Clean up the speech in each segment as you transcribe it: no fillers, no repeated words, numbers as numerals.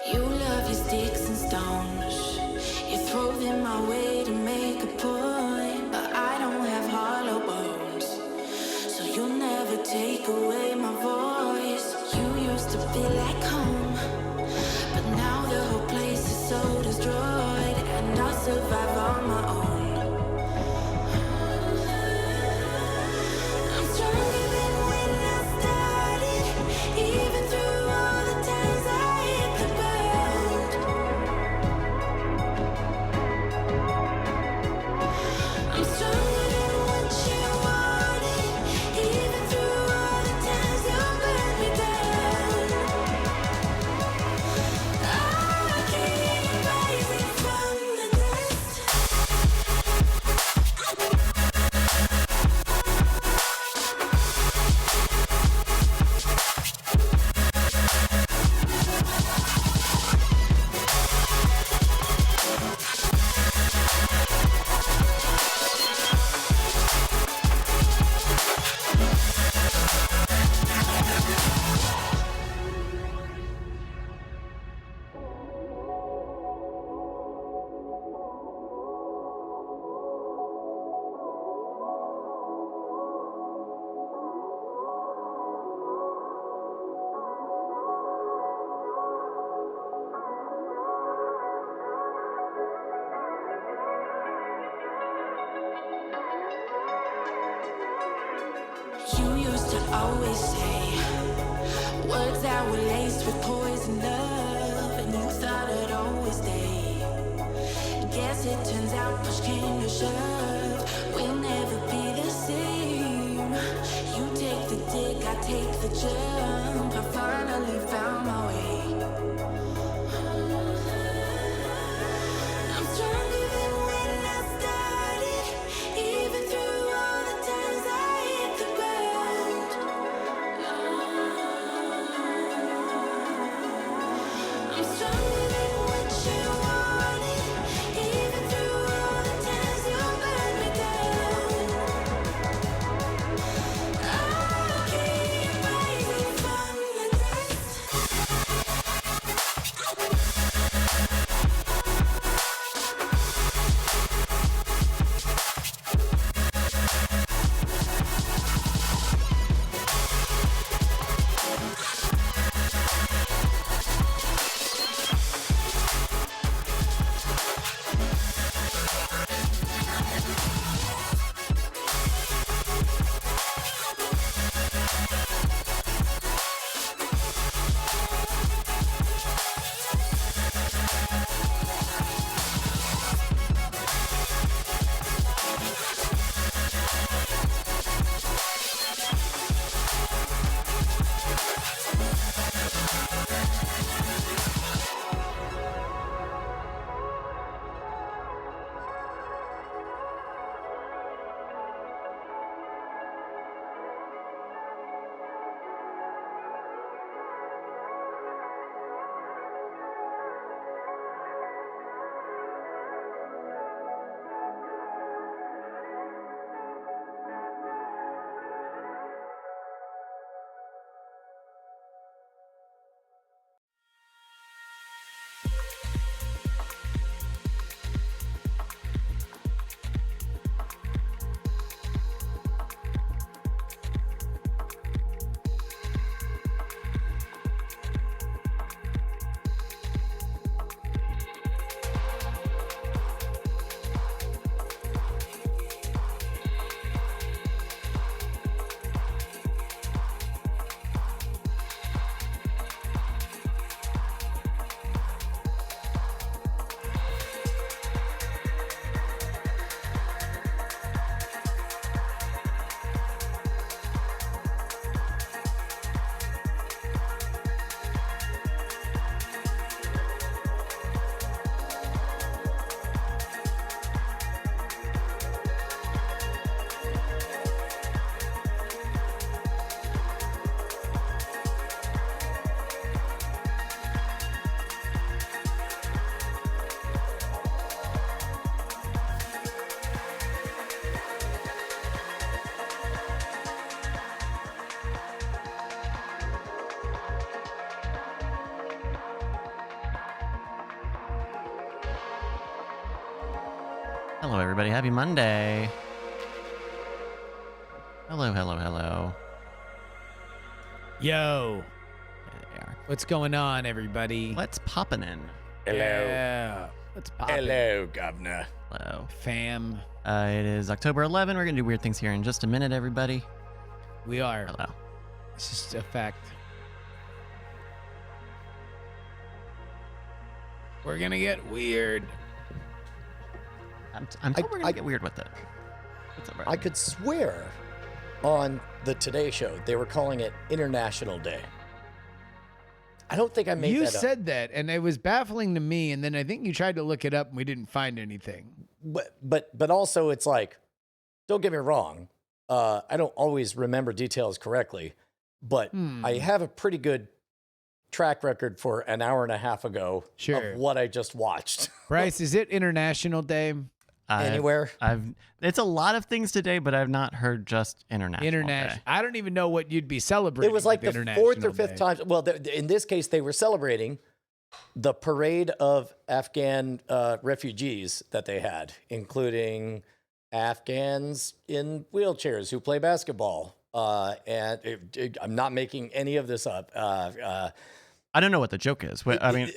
You love your sticks and stones. You throw them my way to make a point, but I don't have hollow bones, so you'll never take away my voice. You used to be like home, but now the whole place is so destroyed, and I survive on my own. I'm stronger than when I started, even through all the times I hit the ground. I'm stronger than what you wanted, even through all the times you burned me down. I keep rising from the dust. You used to always say words that were laced with poison love, and you thought I'd always stay. Guess it turns out push came to shove, we'll never be the same. You take the dig, I take the jump, I finally found my way. I'm stronger than when I started, even through all the times I hit the ground. I'm stronger than what you wanted, even through all the times you burned me down. I keep rising from the dust. Hello, everybody. Happy Monday. Hello, hello, hello. Yo. There they are. What's going on, everybody? Let's poppin' in. Hello. Yeah. Let's pop it. Hello, Governor. Hello. Fam. It is October 11. We're going to do weird things here in just a minute, everybody. We are. Hello. It's just a fact. We're going to get weird. I'm told we're going to get weird with it. What's up, Brian? I could swear on the Today Show they were calling it International Day. I don't think I made You that up. said that, and it was baffling to me, and then I think you tried to look it up, and we didn't find anything. But also it's like, don't get me wrong. I don't always remember details correctly, but I have a pretty good track record for an hour and a half ago Sure. of what I just watched. Bryce, is it International Day? Anywhere? It's a lot of things today, but I've not heard just International Day. I don't even know what you'd be celebrating. It was like with the International fourth or fifth Day. time. Well, in this case, they were celebrating the parade of Afghan refugees that they had, including Afghans in wheelchairs who play basketball. I'm not making any of this up. I don't know what the joke is. I mean,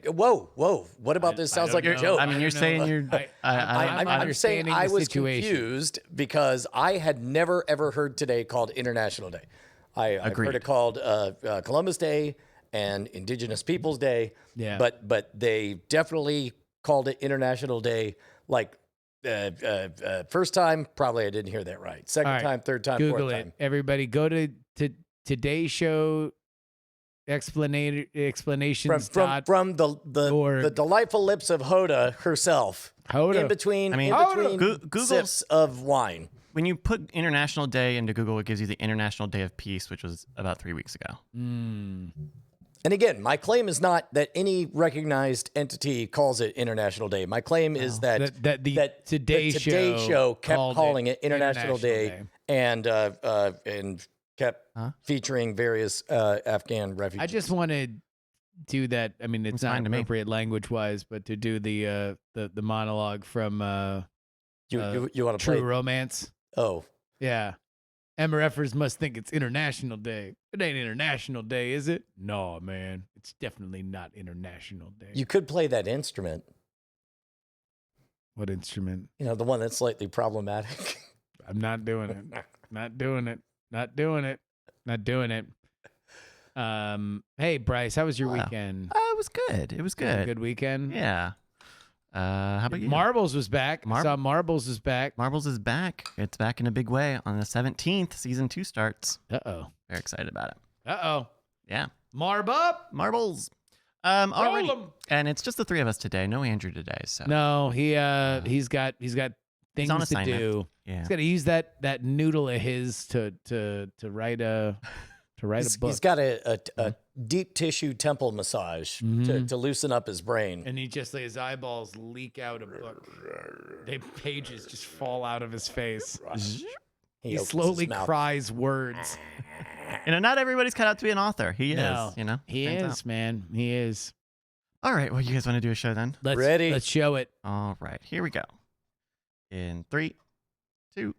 whoa. What about this? Sounds like a joke. I mean, you're saying you're... I'm saying I the was situation. confused because I had never, ever heard today called International Day. I've Agreed. heard it called Columbus Day and Indigenous Peoples Day. Yeah. But they definitely called it International Day. Like first time, probably I didn't hear that right. Second All right. time, third time, Google fourth it. time. Everybody go to Today Show explanations From the delightful lips of Hoda herself. Hoda. In between Google's- sips of wine. When you put International Day into Google, it gives you the International Day of Peace, which was about 3 weeks ago. And again, my claim is not that any recognized entity calls it International Day. My claim is that the Today Show kept called calling it International Day, and kept Huh? featuring various Afghan refugees. I just want to do that. I mean, it's It's not fine to me. appropriate language-wise, but to do the monologue from you want to True play? Romance. Oh, Yeah. MRFers must think it's International Day. It ain't International Day, is it? No, man. It's definitely not International Day. you could play that instrument. What instrument? You know, the one that's slightly problematic. I'm not doing it. Not doing it. Not doing it. Not doing it. Hey, Bryce, how was your weekend? It was good. It was good. Good weekend? Yeah. How about you? Marbles was back. I saw Marbles is back. Marbles is back. It's back in a big way. On the 17th, season 2 starts. Uh-oh. Very excited about it. Uh-oh. Yeah. Marb up. Marbles. Roll Already. 'em. And it's just the three of us today. No Andrew today. So No, he's got things on to assignment. do. yeah. He's got to use that noodle of his to write a book. He's got a deep tissue temple massage to loosen up his brain. And his eyeballs leak out a book. Pages just fall out of his face. He opens slowly his mouth. cries words. Not everybody's cut out to be an author. He No, is. You know. He Turns is, out. man. He is. All right. Well, you guys want to do a show then? Ready? Let's show it. All right. Here we go. In 3, 2.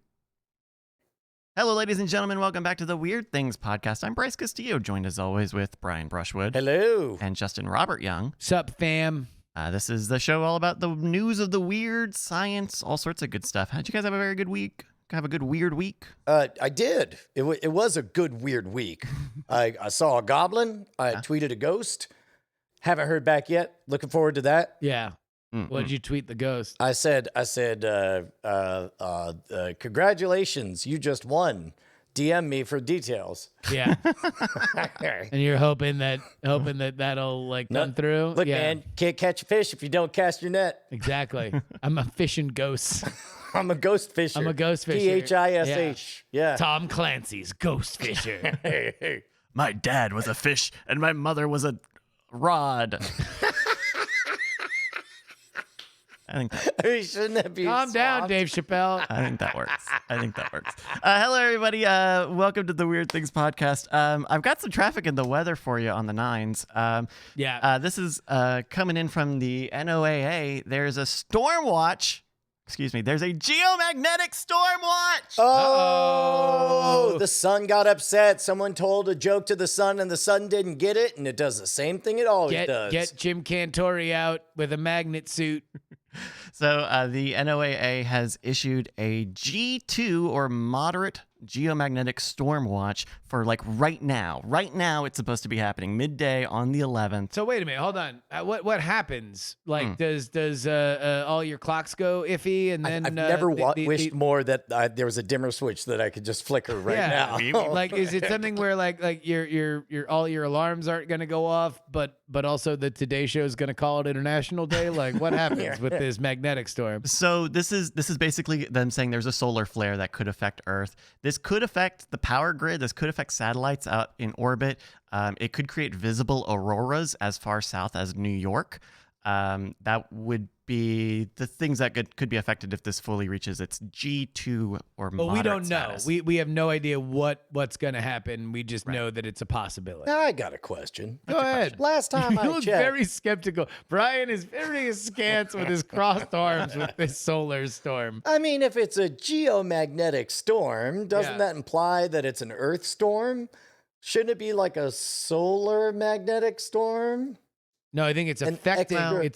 Hello, ladies and gentlemen. Welcome back to the Weird Things podcast. I'm Bryce Castillo, joined as always with Brian Brushwood. Hello. And Justin Robert Young. Sup, fam? This is the show all about the news of the weird, science, all sorts of good stuff. How'd you guys have a very good week? Have a good weird week? I did. It was a good weird week. I saw a goblin. I tweeted a ghost. Haven't heard back yet. Looking forward to that. Yeah. What did you tweet the ghost? I said, congratulations, you just won. DM me for details. Yeah. And you're hoping that that'll like come through. Look, yeah. man, can't catch a fish if you don't cast your net. Exactly. I'm a fishing ghost. I'm a ghost fisher. I'm a ghost fisher. Phish. Yeah. Tom Clancy's Ghost Fisher. My dad was a fish and my mother was a rod. I think Shouldn't that be Calm down, soft? Dave Chappelle. I think that works. Hello, everybody. Welcome to the Weird Things podcast. I've got some traffic and the weather for you on the 9s. Yeah. This is coming in from the NOAA. There's a storm watch excuse me, there's a geomagnetic storm watch. Oh, the sun got upset. Someone told a joke to the sun and the sun didn't get it, and it does the same thing it always does. Get Jim Cantori out with a magnet suit. So the NOAA has issued a G2 or moderate geomagnetic storm watch for like right now. Right now, it's supposed to be happening midday on the 11th. So wait a minute, hold on. What happens? Like, does all your clocks go iffy, and then I've never wished more that there was a dimmer switch that I could just flicker right now. Like, is it something where like your all your alarms aren't gonna go off, but also the Today Show is gonna call it International Day? Like, what happens with this magnetic storm? So this is basically them saying there's a solar flare that could affect Earth. This could affect the power grid. This could affect satellites out in orbit. It could create visible auroras as far south as New York. That would be the things that could be affected if this fully reaches its G2 or moderate Well, we don't know. status. We have no idea what's going to happen. We just know that it's a possibility. Now I got a question. Go ahead. Last time You I look checked, very skeptical. Brian is very askance with his crossed arms with this solar storm. I mean, if it's a geomagnetic storm, doesn't that imply that it's an Earth storm? Shouldn't it be like a solar magnetic storm? No, I think it's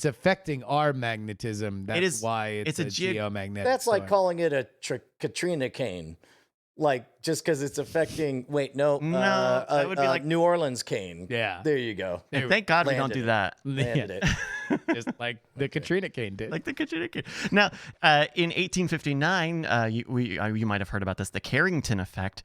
affecting our magnetism. That's It is- why it's a geomagnetic That's storm. like calling it a Katrina cane. Like, just because it's affecting, that would be like New Orleans cane. Yeah. There you go. And thank God we don't do that. Landed it. Just like the Katrina cane did. Like the Katrina cane. Now, in 1859, you might have heard about this. The Carrington Effect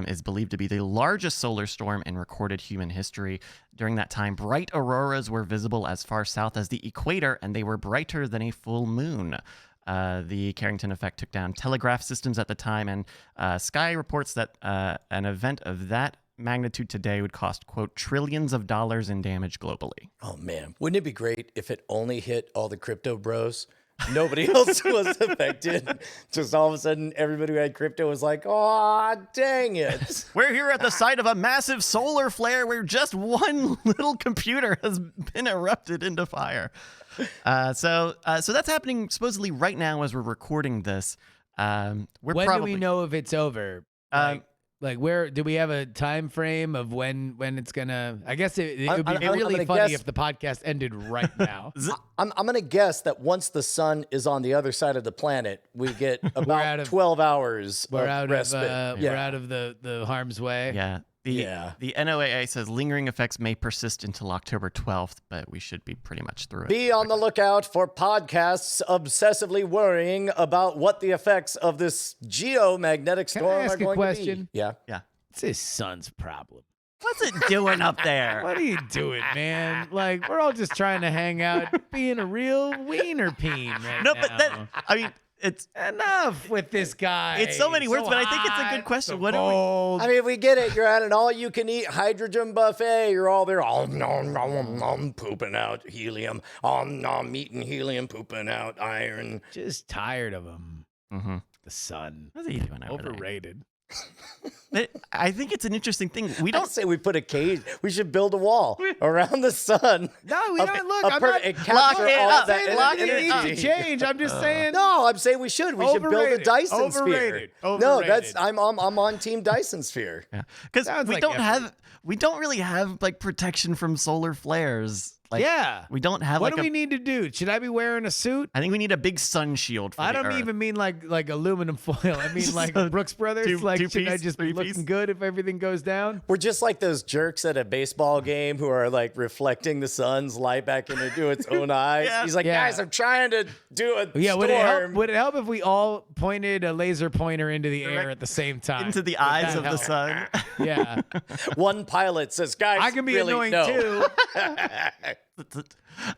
is believed to be the largest solar storm in recorded human history. During that time, bright auroras were visible as far south as the equator, and they were brighter than a full moon. The Carrington Effect took down telegraph systems at the time, and Sky reports that an event of that magnitude today would cost, quote, trillions of dollars in damage globally. Oh, man. Wouldn't it be great if it only hit all the crypto bros? Nobody else was affected. Just all of a sudden, everybody who had crypto was like, "Oh, dang it!" We're here at the site of a massive solar flare where just one little computer has been erupted into fire. So that's happening supposedly right now as we're recording this. When do we know if it's over? Like, where do we have a time frame of when it's gonna? I guess it would be really funny if the podcast ended right now. I'm gonna guess that once the sun is on the other side of the planet, we get about 12 hours of respite. We're out of the harm's way. Yeah. The NOAA says lingering effects may persist until October 12th, but we should be pretty much through it. Be on the lookout for podcasts obsessively worrying about what the effects of this geomagnetic storm are going to be. Yeah. It's his son's problem. What's it doing up there? What are you doing, man? Like, we're all just trying to hang out, being a real wiener peen right now. But I mean, it's enough with this guy. It's so many words, but I think it's a good question. What are we? I mean, we get it. You're at an all-you-can-eat hydrogen buffet. You're all there, pooping out helium, eating helium, pooping out iron. Just tired of him. Mm-hmm. The sun. What's he doing over Overrated. I think it's an interesting thing. We don't say we put a cage. We should build a wall around the sun. No, we don't. Look, I'm lock it up. It needs to change. I'm just saying. No, I'm saying we should. We should build a Dyson sphere. No, I'm on Team Dyson sphere. Yeah, because we don't really have like protection from solar flares. Like, we don't have. What do we need to do? Should I be wearing a suit? I think we need a big sun shield. I don't even mean like aluminum foil. I mean like Brooks Brothers. Should I just be looking good if everything goes down? We're just like those jerks at a baseball game who are like reflecting the sun's light back into its own eyes. He's like, guys, I'm trying to do a storm. Would it help if we all pointed a laser pointer into the air at the same time? Into the eyes of the sun. Yeah. One pilot says, guys, I can be really annoying too.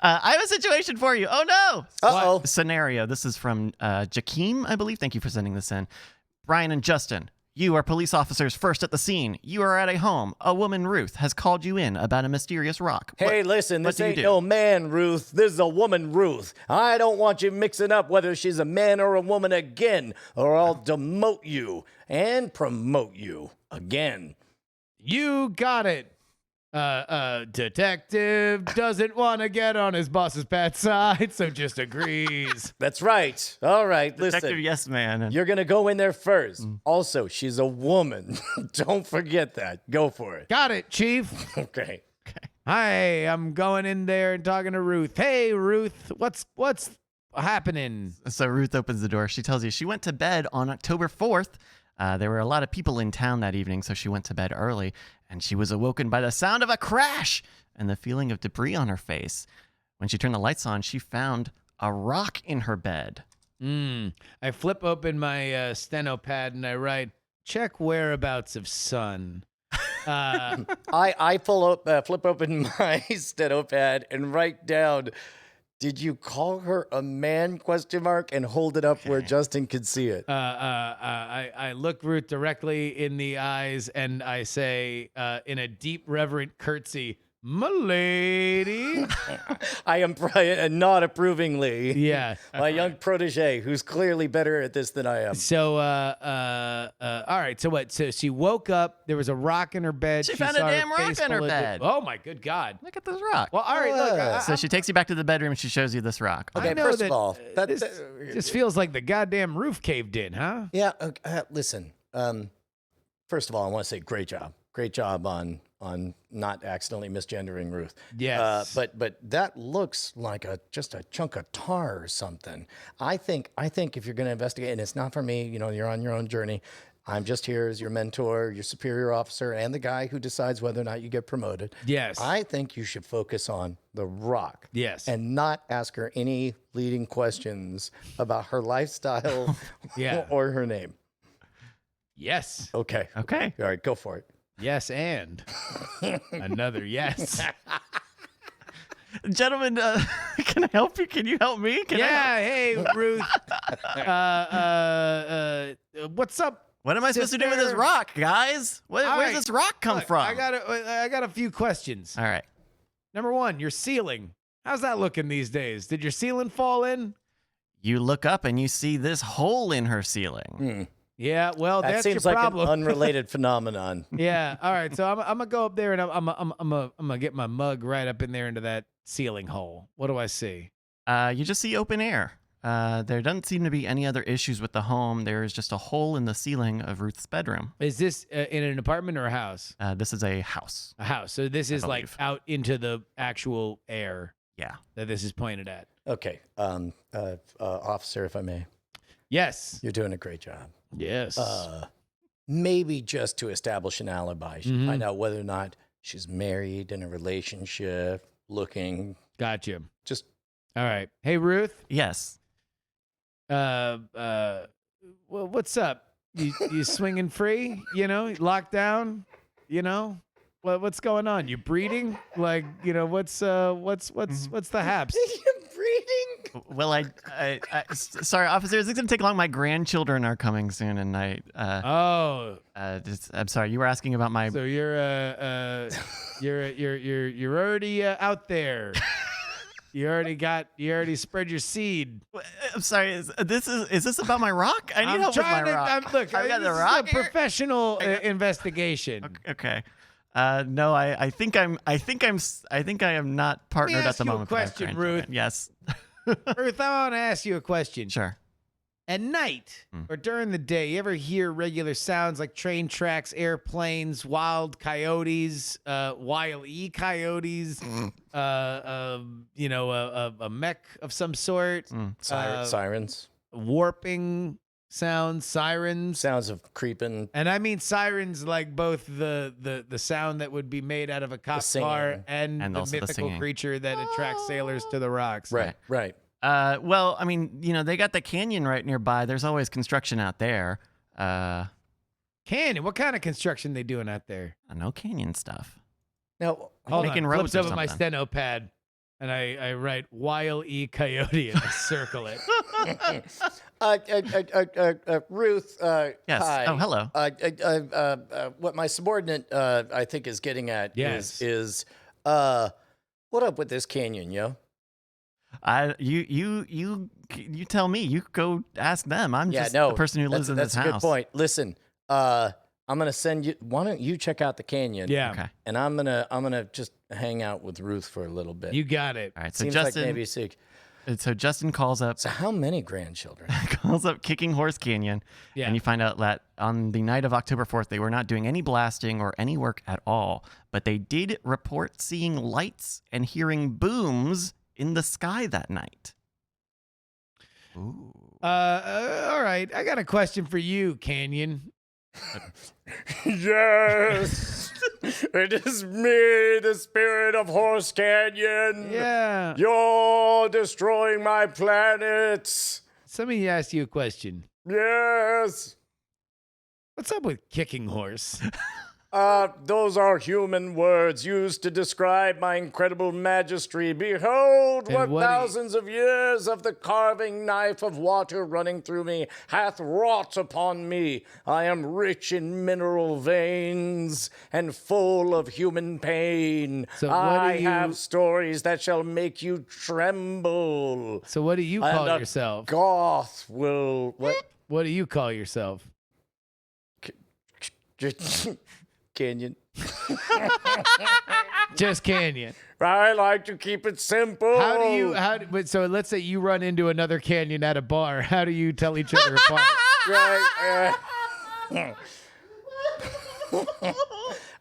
I have a situation for you. Oh no! Uh-oh. Scenario. This is from Jakeem, I believe. Thank you for sending this in. Brian and Justin, you are police officers first at the scene. You are at a home. A woman, Ruth, has called you in about a mysterious rock. Hey, listen, this ain't no man, Ruth. This is a woman, Ruth. I don't want you mixing up whether she's a man or a woman again, or I'll demote you and promote you again. You got it. Detective doesn't want to get on his boss's bad side, so just agrees. That's right. All right, Detective listen. Yes Man. You're going to go in there first. Also, she's a woman. Don't forget that. Go for it. Got it, Chief. Okay. Hi, I'm going in there and talking to Ruth. Hey, Ruth, what's happening? So Ruth opens the door. She tells you she went to bed on October 4th. There were a lot of people in town that evening, so she went to bed early, and she was awoken by the sound of a crash and the feeling of debris on her face. When she turned the lights on, she found a rock in her bed. I flip open my steno pad and I write, check whereabouts of son. I flip open my steno pad and write down, did you call her a man, ? And hold it up where Justin could see it. I look Ruth directly in the eyes and I say, in a deep reverent curtsy, "M'lady." I am not approvingly. Yeah. My young protege, who's clearly better at this than I am. So, all right. So what? So she woke up. There was a rock in her bed. She found a saw damn rock face in her full of bed. Oh my good God. Look at this rock. Well, all right. Look. So she takes you back to the bedroom and she shows you this rock. Okay, I know first that, of all, this just feels like the goddamn roof caved in, huh? Yeah, listen. First of all, I want to say great job. Great job on not accidentally misgendering Ruth. Yes. But that looks like just a chunk of tar or something. I think if you're going to investigate, and it's not for me, you're on your own journey. I'm just here as your mentor, your superior officer, and the guy who decides whether or not you get promoted. Yes. I think you should focus on the rock. Yes. And not ask her any leading questions about her lifestyle or her name. Yes. Okay. All right, go for it. Yes, and another yes. Gentlemen, can I help you? Can you help me? Hey, Ruth. What's up? What am I supposed to do with this rock, guys? Where's this rock come from? I got a few questions. All right. Number one, your ceiling. How's that looking these days? Did your ceiling fall in? You look up and you see this hole in her ceiling. Yeah, well, that that's seems your like problem. an unrelated phenomenon. Yeah. All right. So I'm gonna go up there and I'm gonna get my mug right up in there into that ceiling hole. What do I see? You just see open air. There doesn't seem to be any other issues with the home. There is just a hole in the ceiling of Ruth's bedroom. Is this in an apartment or a house? This is a house. A house. So this is like believe. out into the actual air. Yeah. That this is pointed at. Okay, officer, if I may. Yes. You're doing a great job. Yes. Maybe just to establish an alibi, find out whether or not she's married, in a relationship, looking. Gotcha. Just all right. Hey, Ruth. Yes. Well, what's up? You swinging free? Locked down? What's going on? You breeding? Like, what's the haps? breeding? Well, sorry, officer. Is it going to take long? My grandchildren are coming soon, and I'm sorry. You were asking about my. So you're already out there. You already spread your seed. I'm sorry. Is this about my rock? I need help with my rock. Look, I got this the rock is a professional investigation. Okay. No, I think I am not partnered at the moment. Let me ask you a question, Ruth. Yes. Ruth, I want to ask you a question. Sure. At night or during the day, you ever hear regular sounds like train tracks, airplanes, wild coyotes, Wile-E coyotes, a mech of some sort, Sirens, warping sounds, sirens, sounds of creeping, and I mean sirens like both the sound that would be made out of a cop car and the mythical creature that attracts sailors to the rocks. Right. Well, I mean, they got the canyon right nearby. There's always construction out there. Canyon? What kind of construction they doing out there? No canyon stuff. Now, making roads or over my something. steno pad, and I write Wile-E coyote and I circle it. Ruth. Yes. Hi. Oh, hello. What my subordinate I think is getting at is what up with this canyon, yo? You tell me. You go ask them. I'm just the person who lives in this house. That's a good point. Listen, I'm gonna send you. Why don't you check out the canyon? Yeah. Okay. And I'm gonna just hang out with Ruth for a little bit. You got it. All right. So Seems Justin, like maybe sick. so Justin calls up So how many grandchildren? Kicking Horse Canyon, Yeah. and you find out that on the night of October 4th, they were not doing any blasting or any work at all, but they did report seeing lights and hearing booms in the sky that night. Ooh. All right. I got a question for you, Canyon. Yes, it is me, the spirit of Horse Canyon. Yeah. You're destroying my planets. Let me ask you a question. Yes. What's up with Kicking Horse? Those are human words used to describe my incredible majesty. Behold, And what what do you- thousands of years of the carving knife of water running through me hath wrought upon me. I am rich in mineral veins and full of human pain. So what I do you- have stories that shall make you tremble. So what do you And call a yourself? Goth will what? What do you call yourself? Canyon. Just Canyon. I like to keep it simple. But so let's say you run into another Canyon at a bar. How do you tell each other apart? Right.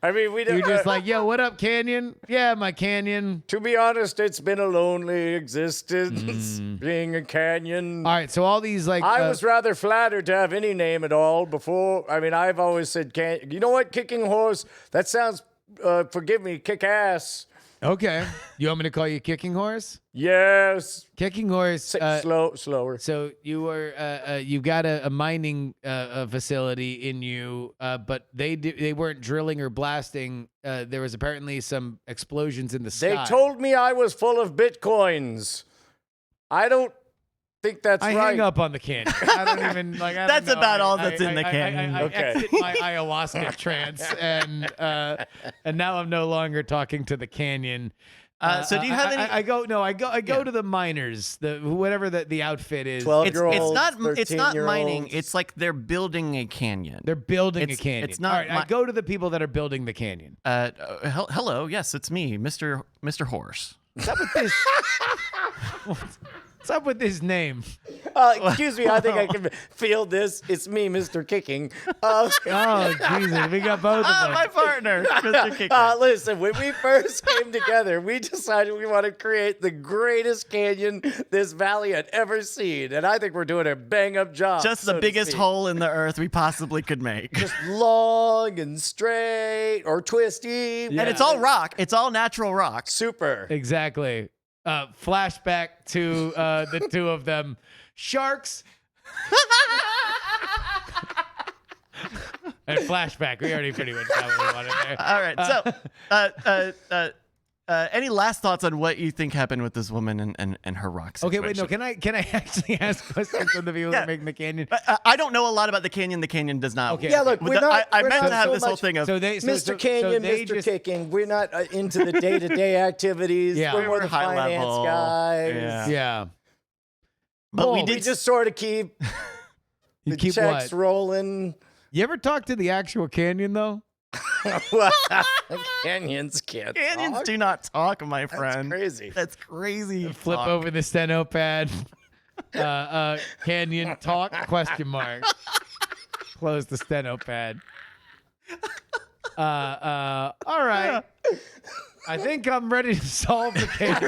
I mean, we don't. You're just like, yo, what up, Canyon? Yeah, my Canyon. To be honest, it's been a lonely existence being a canyon. All right, so all these like I was rather flattered to have any name at all before. I mean, I've always said, you know what, Kicking Horse? That sounds, forgive me, kick ass. okay. You want me to call you Kicking Horse? Yes. Kicking Horse. Slower. So you were you got a mining facility in you, but they weren't drilling or blasting. There was apparently some explosions in the sky. They told me I was full of bitcoins. I don't think that's I right. hang up on the canyon. I don't even like. I don't That's know. about all that's in the canyon. I Okay. exit my ayahuasca trance, and now I'm no longer talking to the canyon. So do you have any? I go to the miners, whatever the outfit is. 12-year-olds, It's not mining. 13-year-olds. It's like they're building a canyon. They're building a It's- canyon. it's not All right, I mi- go to the people that are building the canyon. Hello, yes, it's me, Mr. Horse. What's up with this? What's up with this name? Excuse me, I think I can feel this. It's me, Mr. Kicking. Oh Jesus, we got both of them. My partner, Mr. Kicker. Listen, when we first came together, we decided we want to create the greatest canyon this valley had ever seen. And I think we're doing a bang-up job. Just so the to biggest speak. hole in the earth we possibly could make. Just long and straight or twisty. And it's all rock. It's all natural rock. Super. Exactly. Flashback to the two of them. Sharks. And flashback. We already pretty much got what we wanted there. All right. So, any last thoughts on what you think happened with this woman and her rock Okay, situation? wait, no. Can I actually ask questions from the people that make the canyon? I don't know a lot about the canyon. The canyon does not. Okay. Yeah, look, With we're the- not. I we're meant not to have so this whole much thing of Mr. Canyon, they Mr. just- Kicking. We're not into the day-to-day activities. Yeah. We're We more were the high finance level. guys. Yeah. Yeah. but we Bull. did We just sort of keep You the keep checks what? rolling. You ever talk to the actual canyon though? Canyons can't Canyons talk. do not talk, my friend. That's crazy. That's crazy. Flip talk. over the steno pad. Canyon talk ? Close the steno pad. All right. I think I'm ready to solve the case.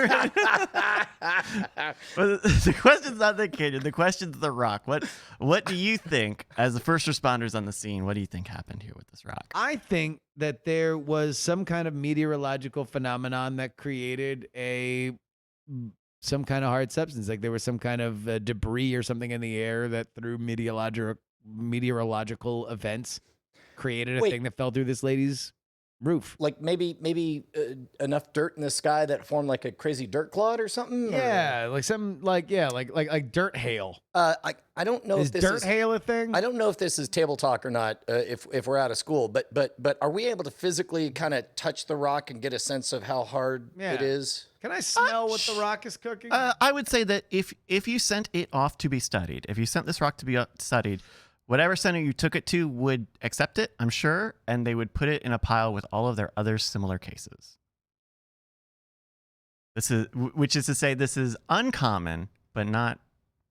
But the question's not the canyon. The question's the rock. What do you think, as the first responders on the scene, what do you think happened here with this rock? I think that there was some kind of meteorological phenomenon that created some kind of hard substance. Like there was some kind of debris or something in the air that through meteorological events created a Wait. thing that fell through this lady's roof. Like maybe enough dirt in the sky that formed like a crazy dirt cloud or something. Yeah, like some like dirt hail. I don't know Is if this dirt is hail a thing? I don't know if this is table talk or not. If we're out of school, but are we able to physically kind of touch the rock and get a sense of how hard Yeah. it is? Can I smell what the rock is cooking? I would say that if you sent it off to be studied, if you sent this rock to be studied, whatever center you took it to would accept it, I'm sure, and they would put it in a pile with all of their other similar cases. Which is to say, this is uncommon, but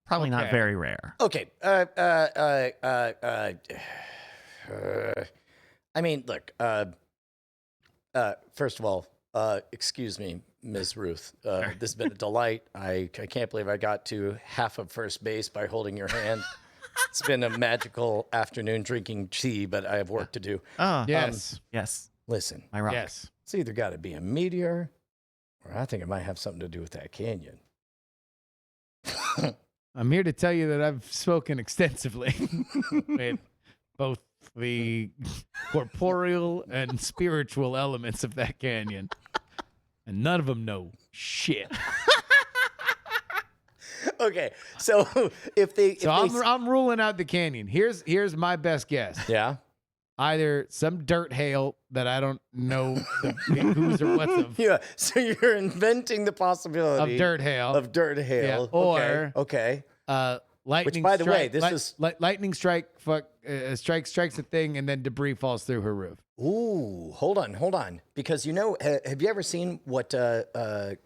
probably not very rare. Okay. I mean, look. First of all, excuse me, Ms. Ruth. This has been a delight. I can't believe I got to half of first base by holding your hand. It's been a magical afternoon drinking tea, but I have work to do. Oh, Yes. yes. Listen, My rock. Yes. it's either got to be a meteor, or I think it might have something to do with that canyon. I'm here to tell you that I've spoken extensively with both the corporeal and spiritual elements of that canyon, and none of them know shit. Okay, so I'm ruling out the canyon. Here's my best guess. yeah. Either some dirt hail that I don't know who's or what's of, Yeah, so you're inventing the possibility of dirt hail. Yeah, or okay. Lightning. Which, by the way, strike- this is lightning strike. Strikes a thing, and then debris falls through her roof. Ooh, hold on, because have you ever seen what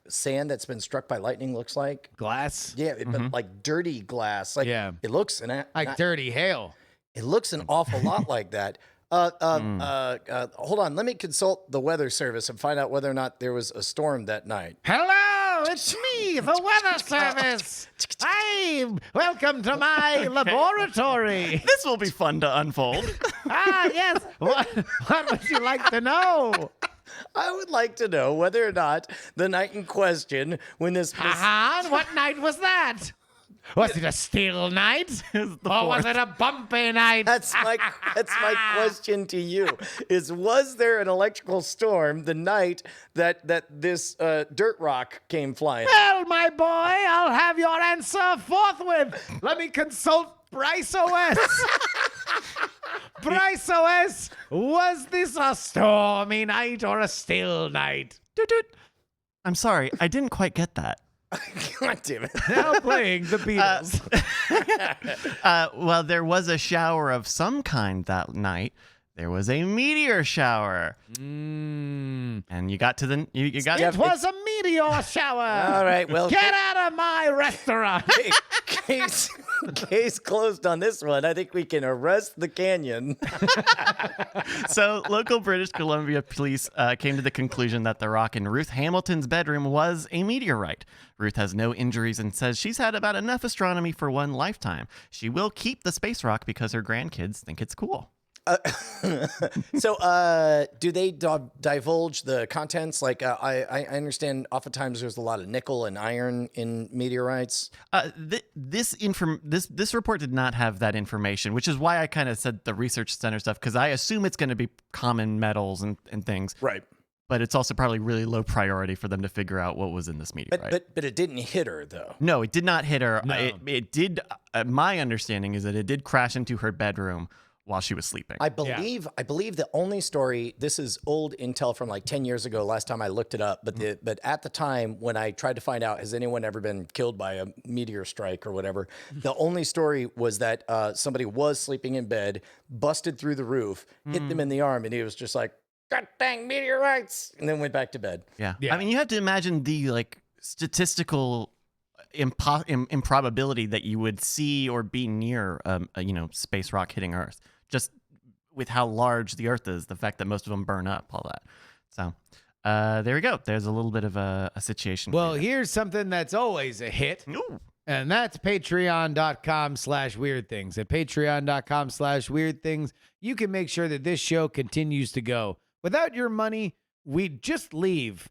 sand that's been struck by lightning looks like? Glass. Yeah, but like dirty glass. Like Yeah. it looks Like dirty hail. It looks an awful lot like that. Hold on, let me consult the weather service and find out whether or not there was a storm that night. Hello, it's me, the weather service. Hi, welcome to my laboratory. This will be fun to unfold. Yes. What would you like to know? I would like to know whether or not the night in question, when this What night was that? Was it a still night? Or was it a bumpy night? That's my question to you. Was there an electrical storm the night that this dirt rock came flying? Well, my boy, I'll have your answer forthwith. Let me consult Bryce OS. Bryce OS, was this a stormy night or a still night? I'm sorry, I didn't quite get that. God damn it. Now playing the Beatles. Well, there was a shower of some kind that night. There was a meteor shower, and you got to the you got. It was a meteor shower. All right, well, Get out of my restaurant. case closed on this one. I think we can arrest the canyon. So, local British Columbia police came to the conclusion that the rock in Ruth Hamilton's bedroom was a meteorite. Ruth has no injuries and says she's had about enough astronomy for one lifetime. She will keep the space rock because her grandkids think it's cool. So, do they divulge the contents? Like, I understand oftentimes there's a lot of nickel and iron in meteorites. This report did not have that information, which is why I kind of said the research center stuff, because I assume it's going to be common metals and things. Right. But it's also probably really low priority for them to figure out what was in this meteorite. But it didn't hit her, though. No, it did not hit her. No. It did. My understanding is that it did crash into her bedroom while she was sleeping. I believe the only story, this is old intel from like 10 years ago, last time I looked it up, but at the time when I tried to find out, has anyone ever been killed by a meteor strike or whatever, the only story was that somebody was sleeping in bed, busted through the roof, hit them in the arm, and he was just like, God dang meteorites, and then went back to bed. Yeah. Yeah. I mean, you have to imagine the statistical improbability that you would see or be near a space rock hitting Earth, just with how large the Earth is, the fact that most of them burn up, all that. So there we go. There's a little bit of a situation. Well, for you. here's something that's always a hit. Ooh. And that's patreon.com/weirdthings. At patreon.com/weirdthings, you can make sure that this show continues to go. Without your money, we'd just leave.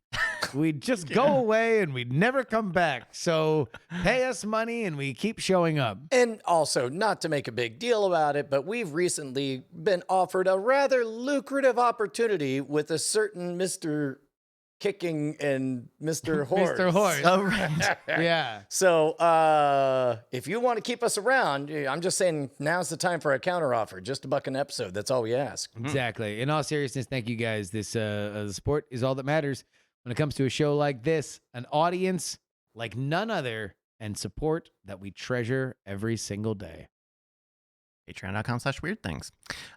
We'd just go away and we'd never come back. So pay us money and we keep showing up. And also, not to make a big deal about it, but we've recently been offered a rather lucrative opportunity with a certain Mr. Kicking and Mr. Horse. Mr. Horse. Oh, right. Yeah. So if you want to keep us around, I'm just saying now's the time for a counteroffer. Just $1 an episode. That's all we ask. Exactly. In all seriousness, thank you guys. This the support is all that matters when it comes to a show like this, an audience like none other, and support that we treasure every single day. Patreon.com/weirdthings.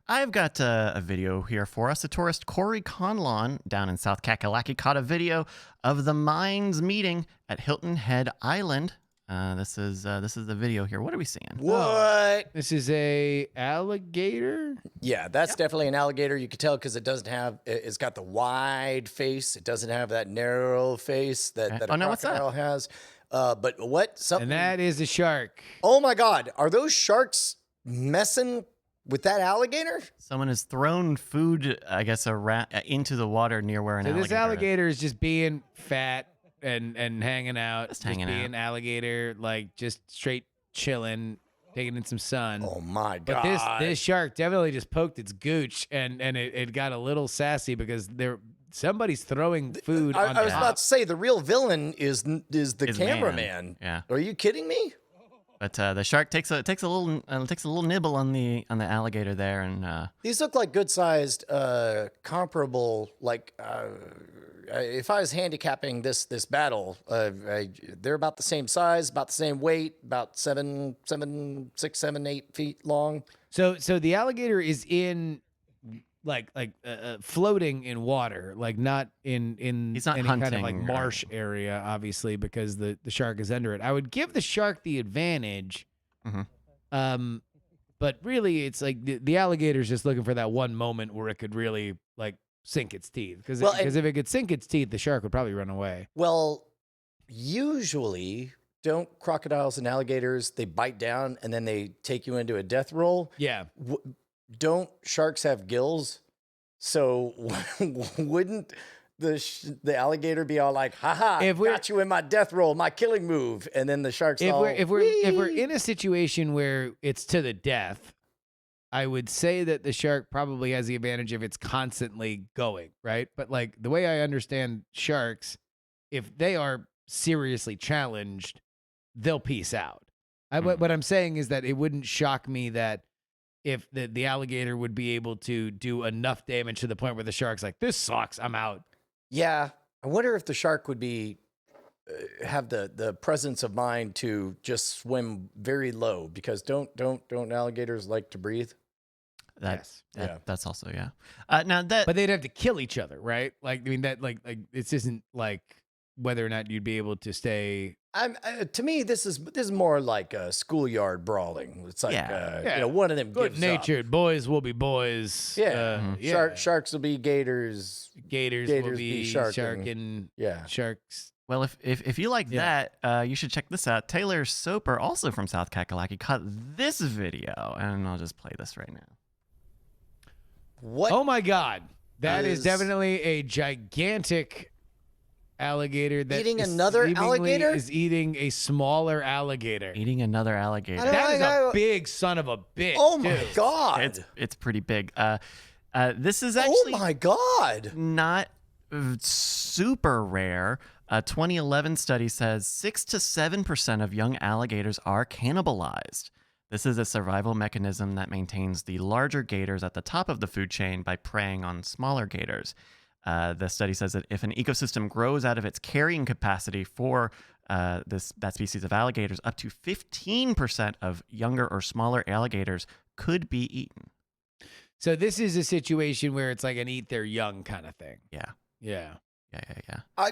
I've got a video here for us. The tourist Corey Conlon down in South Kakalaki caught a video of the mines meeting at Hilton Head Island. This is the video here. What are we seeing? What? This is a alligator? Yeah, that's definitely an alligator. You can tell because it's got the wide face. It doesn't have that narrow face that a crocodile has. But what? And that is a shark. Oh my God. Are those sharks messing with that alligator? Someone has thrown food, I guess, into the water near where an alligator is. This alligator is just being fat and hanging out. Just hanging out. Being alligator, like just straight chilling, taking in some sun. Oh my God. But this shark definitely just poked its gooch and it got a little sassy because somebody's throwing food on I was about to say the real villain is the cameraman. Yeah. Are you kidding me? But the shark takes a little nibble on the alligator there, and these look like good sized, comparable. Like if I was handicapping this battle, they're about the same size, about the same weight, about 6, 7, 8 feet long. So the alligator is in like floating in water, like not in He's not any kind of hunting like marsh area, obviously, because the shark is under it. I would give the shark the advantage. Mhm. But really it's like the alligator's just looking for that one moment where it could really like sink its teeth. Because if it could sink its teeth, the shark would probably run away. Well, usually don't crocodiles and alligators, they bite down and then they take you into a death roll? Yeah. Don't sharks have gills? So wouldn't the alligator be all like, "Ha ha! Got you in my death roll, my killing move," and then the sharks if we're in a situation where it's to the death, I would say that the shark probably has the advantage if it's constantly going, right? But like the way I understand sharks, if they are seriously challenged, they'll peace out. What I'm saying is that it wouldn't shock me that if the alligator would be able to do enough damage to the point where the shark's like, "This sucks, I'm out." Yeah, I wonder if the shark would be have the presence of mind to just swim very low, because don't alligators like to breathe? That's also But they'd have to kill each other, right? Like, I mean, that like this isn't like whether or not you'd be able to stay. To me, this is more like a schoolyard brawling. It's like one of them Good gives natured up. boys will be boys. Sharks will be gators. Gators will be sharking. Sharks. Well, if you like that, you should check this out. Taylor Soper, also from South Kakalaki, caught this video, and I'll just play this right now. What? Oh my God, that is definitely a gigantic alligator that eating another alligator is eating a smaller alligator. Eating another alligator. That is a big son of a bitch. Oh my God, it's pretty big. This is actually oh my God, not super rare. A 2011 study says 6 to 7% of young alligators are cannibalized. This is a survival mechanism that maintains the larger gators at the top of the food chain by preying on smaller gators. The study says that if an ecosystem grows out of its carrying capacity for that species of alligators, up to 15% of younger or smaller alligators could be eaten. So this is a situation where it's like an eat their young kind of thing. Yeah. Yeah. I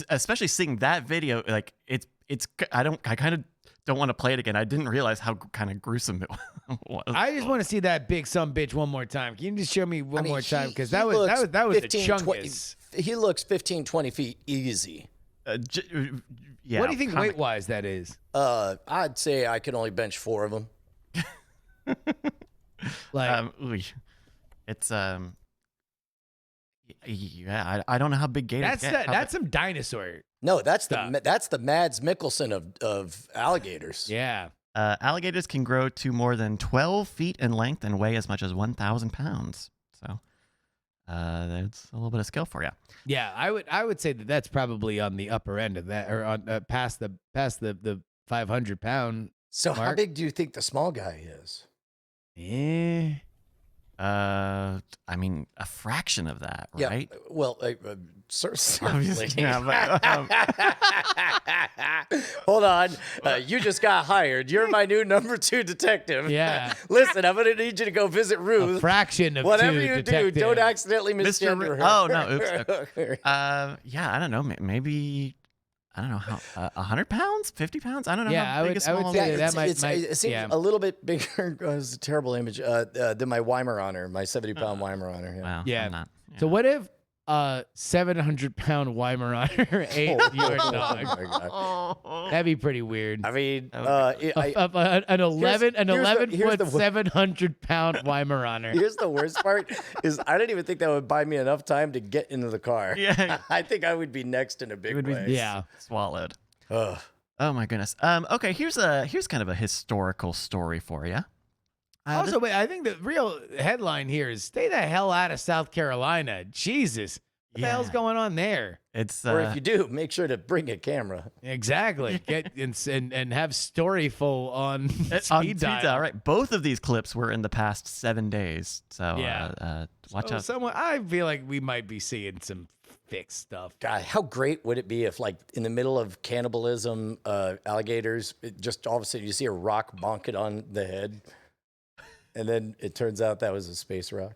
especially seeing that video, like I kind of don't want to play it again. I didn't realize how kind of gruesome it was. I just want to see that big son bitch one more time. Can you just show me one more time? Because that was the chunkiest. He looks 15, 20 feet easy. Yeah. What do you think weight-wise that is? I'd say I can only bench 4 of them. It's I don't know how big gators get. That's some dinosaur. No, that's the Mads Mikkelsen of alligators. Yeah. Alligators can grow to more than 12 feet in length and weigh as much as 1,000 pounds. So that's a little bit of skill for you. Yeah, I would say that's probably on the upper end of that, or on past the 500-pound. So how big do you think the small guy is? I mean, a fraction of that, Yeah. right? Well, certainly. Obviously, yeah, but, Hold on. You just got hired. You're my new number 2 detective. Yeah. Listen, I'm going to need you to go visit A Ruth. fraction of Whatever 2 you detective. do, don't accidentally misgender her. Oh no, oops. Yeah, I don't know. Maybe I don't know how 100 pounds, 50 pounds. I don't know. Yeah, how I big would- a I would small say is. that might- it seems yeah. a little bit bigger. It was a terrible image than my Weimaraner, my 70-pound Weimaraner. Yeah. Wow, Yeah. I'm not, So what if 700-pound Weimaraner ate your dog? Oh my God. That'd be pretty weird. I mean, An 11 here's foot the- 700-pound Weimaraner. here's the worst part is I don't even think that would buy me enough time to get into the car. Yeah. I think I would be next in a big way. Yeah. swallowed. Ugh. Oh my goodness. Okay, here's kind of a historical story for you. Also, wait, I think the real headline here is "Stay the hell out of South Carolina." Jesus, what the hell's going on there? It's Or if you do, make sure to bring a camera. Exactly. Get and have Storyful on on speed dial. right? Both of these clips were in the past 7 days, so Yeah. watch So out. I feel like we might be seeing some fixed stuff. God, how great would it be if, like, in the middle of cannibalism, alligators, just all of a sudden you see a rock bonk it on the head, and then it turns out that was a space rock.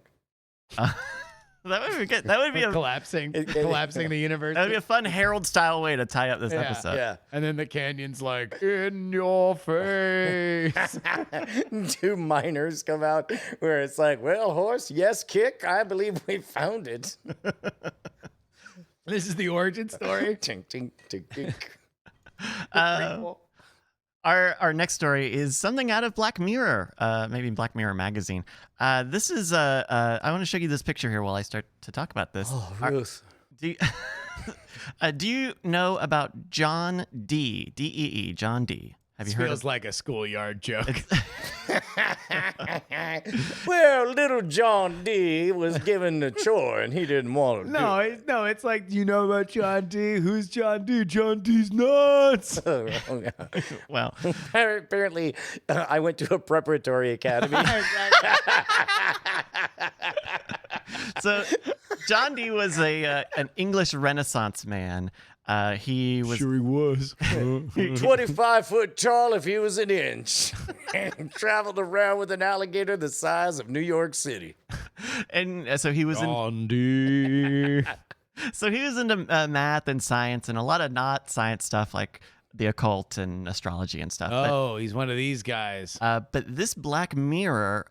That would be good. That would be a collapsing the universe. that would be a fun Herald-style way to tie up this episode. Yeah. And then the canyon's like, in your face. 2 miners come out where it's like, well, horse, yes, kick. I believe we found it. This is the origin story. Tink, tink, tink, tink. Prequel. Our next story is something out of Black Mirror, maybe Black Mirror magazine. This is I want to show you this picture here while I start to talk about this. Oh, Ruth. Do you know about John D? D-E-E, John D. Have you This heard feels of like a schoolyard joke. Well, little John D was given a chore and he didn't want to No, it's like, do you know about John D? Who's John D? John D's nuts. do it. Well, Apparently, I went to a preparatory academy. so John D was an English Renaissance man. He was he was. 25 foot tall if he was an inch. And traveled around with an alligator the size of New York City. and so he was John D. so he was into math and science and a lot of not science stuff like the occult and astrology and stuff. Oh, he's one of these guys. But this Black Mirror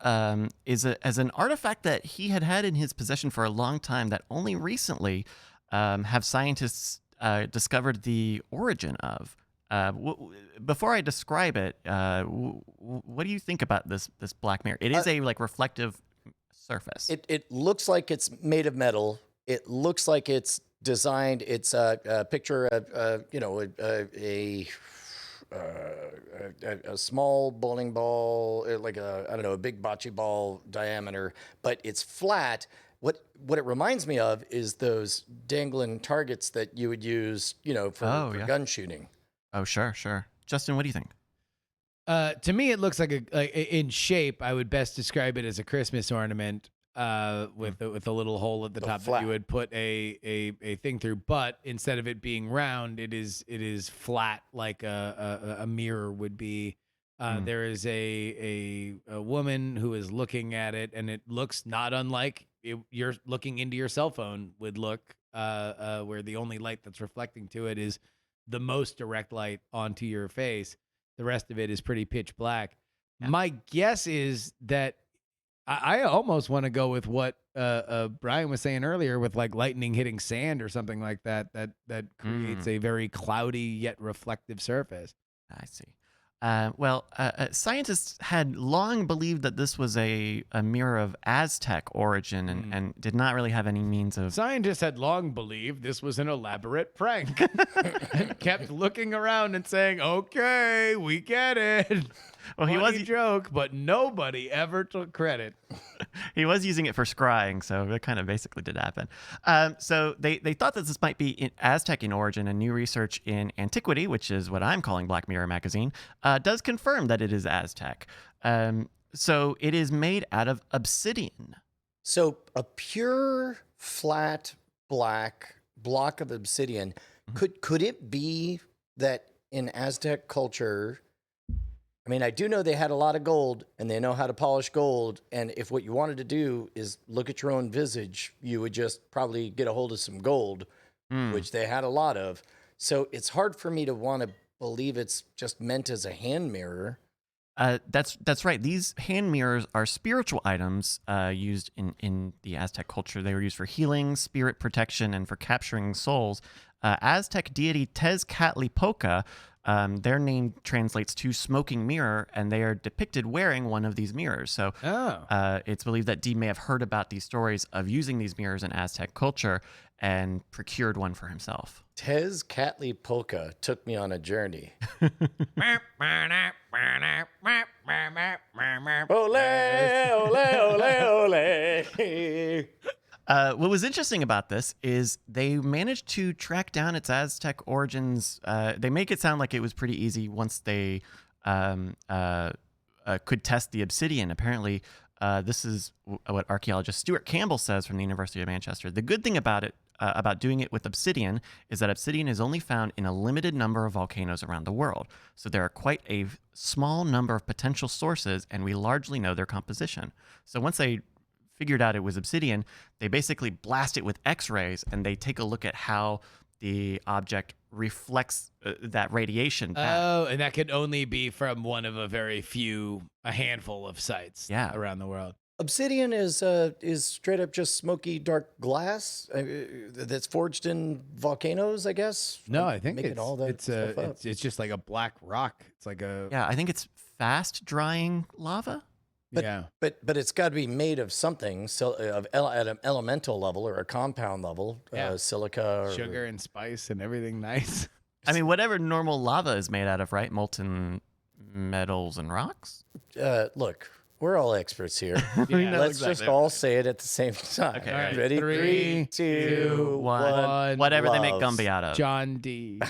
is as an artifact that he had in his possession for a long time that only recently have scientists discovered the origin of. Before I describe it, what do you think about this Black Mirror? It is a reflective surface. It looks like it's made of metal. It looks like it's designed. It's a picture of a small bowling ball, like a big bocce ball diameter, but it's flat. What it reminds me of is those dangling targets that you would use, for gun shooting. Oh, sure. Justin, what do you think? To me, it looks like in shape. I would best describe it as a Christmas ornament with a little hole at the top flat. that you would put a thing through. But instead of it being round, it is flat like a mirror would be. There is a woman who is looking at it, and it looks not unlike you're looking into your cell phone would look, where the only light that's reflecting to it is the most direct light onto your face. The rest of it is pretty pitch black. Yeah. My guess is that I almost want to go with what Brian was saying earlier, with like lightning hitting sand or something like that creates a very cloudy yet reflective surface. I see. Scientists had long believed that this was a mirror of Aztec origin and did not really have any means of... Scientists had long believed this was an elaborate prank and kept looking around and saying, okay, we get it. Well, he Funny was joke, but nobody ever took credit. he was using it for scrying, so it kind of basically did happen. So they thought that this might be Aztec in origin, and new research in antiquity, which is what I'm calling Black Mirror magazine, does confirm that it is Aztec. So it is made out of obsidian. So a pure, flat, black block of obsidian. Could it be that in Aztec culture, I mean, I do know they had a lot of gold and they know how to polish gold. And if what you wanted to do is look at your own visage, you would just probably get a hold of some gold, which they had a lot of. So it's hard for me to want to believe it's just meant as a hand mirror. That's right. These hand mirrors are spiritual items used in the Aztec culture. They were used for healing, spirit protection, and for capturing souls. Aztec deity Tezcatlipoca, their name translates to smoking mirror, and they are depicted wearing one of these mirrors. So it's believed that Dee may have heard about these stories of using these mirrors in Aztec culture and procured one for himself. Tezcatlipoca took me on a journey. Ole, ole, ole, ole. What was interesting about this is they managed to track down its Aztec origins. They make it sound like it was pretty easy once they could test the obsidian. Apparently, this is what archaeologist Stuart Campbell says from the University of Manchester. The good thing about it, about doing it with obsidian, is that obsidian is only found in a limited number of volcanoes around the world. So there are quite a small number of potential sources, and we largely know their composition. So once they figured out it was obsidian, they basically blast it with X-rays, and they take a look at how the object reflects that radiation back. Oh, and that could only be from one of a handful of sites around the world. Obsidian is straight up just smoky dark glass that's forged in volcanoes, I guess. No, I think Making all that stuff up. it's just like a black rock. It's like a Yeah, I think it's fast drying lava. But it's got to be made of something, so at an elemental level or a compound level, silica, or sugar and spice and everything nice. I mean, whatever normal lava is made out of, right? Molten metals and rocks. Look, we're all experts here. Yeah. Let's just all say it at the same time. Okay. All right, Ready? 3, 2, 1. Whatever they make Loves. Gumby out of. John D.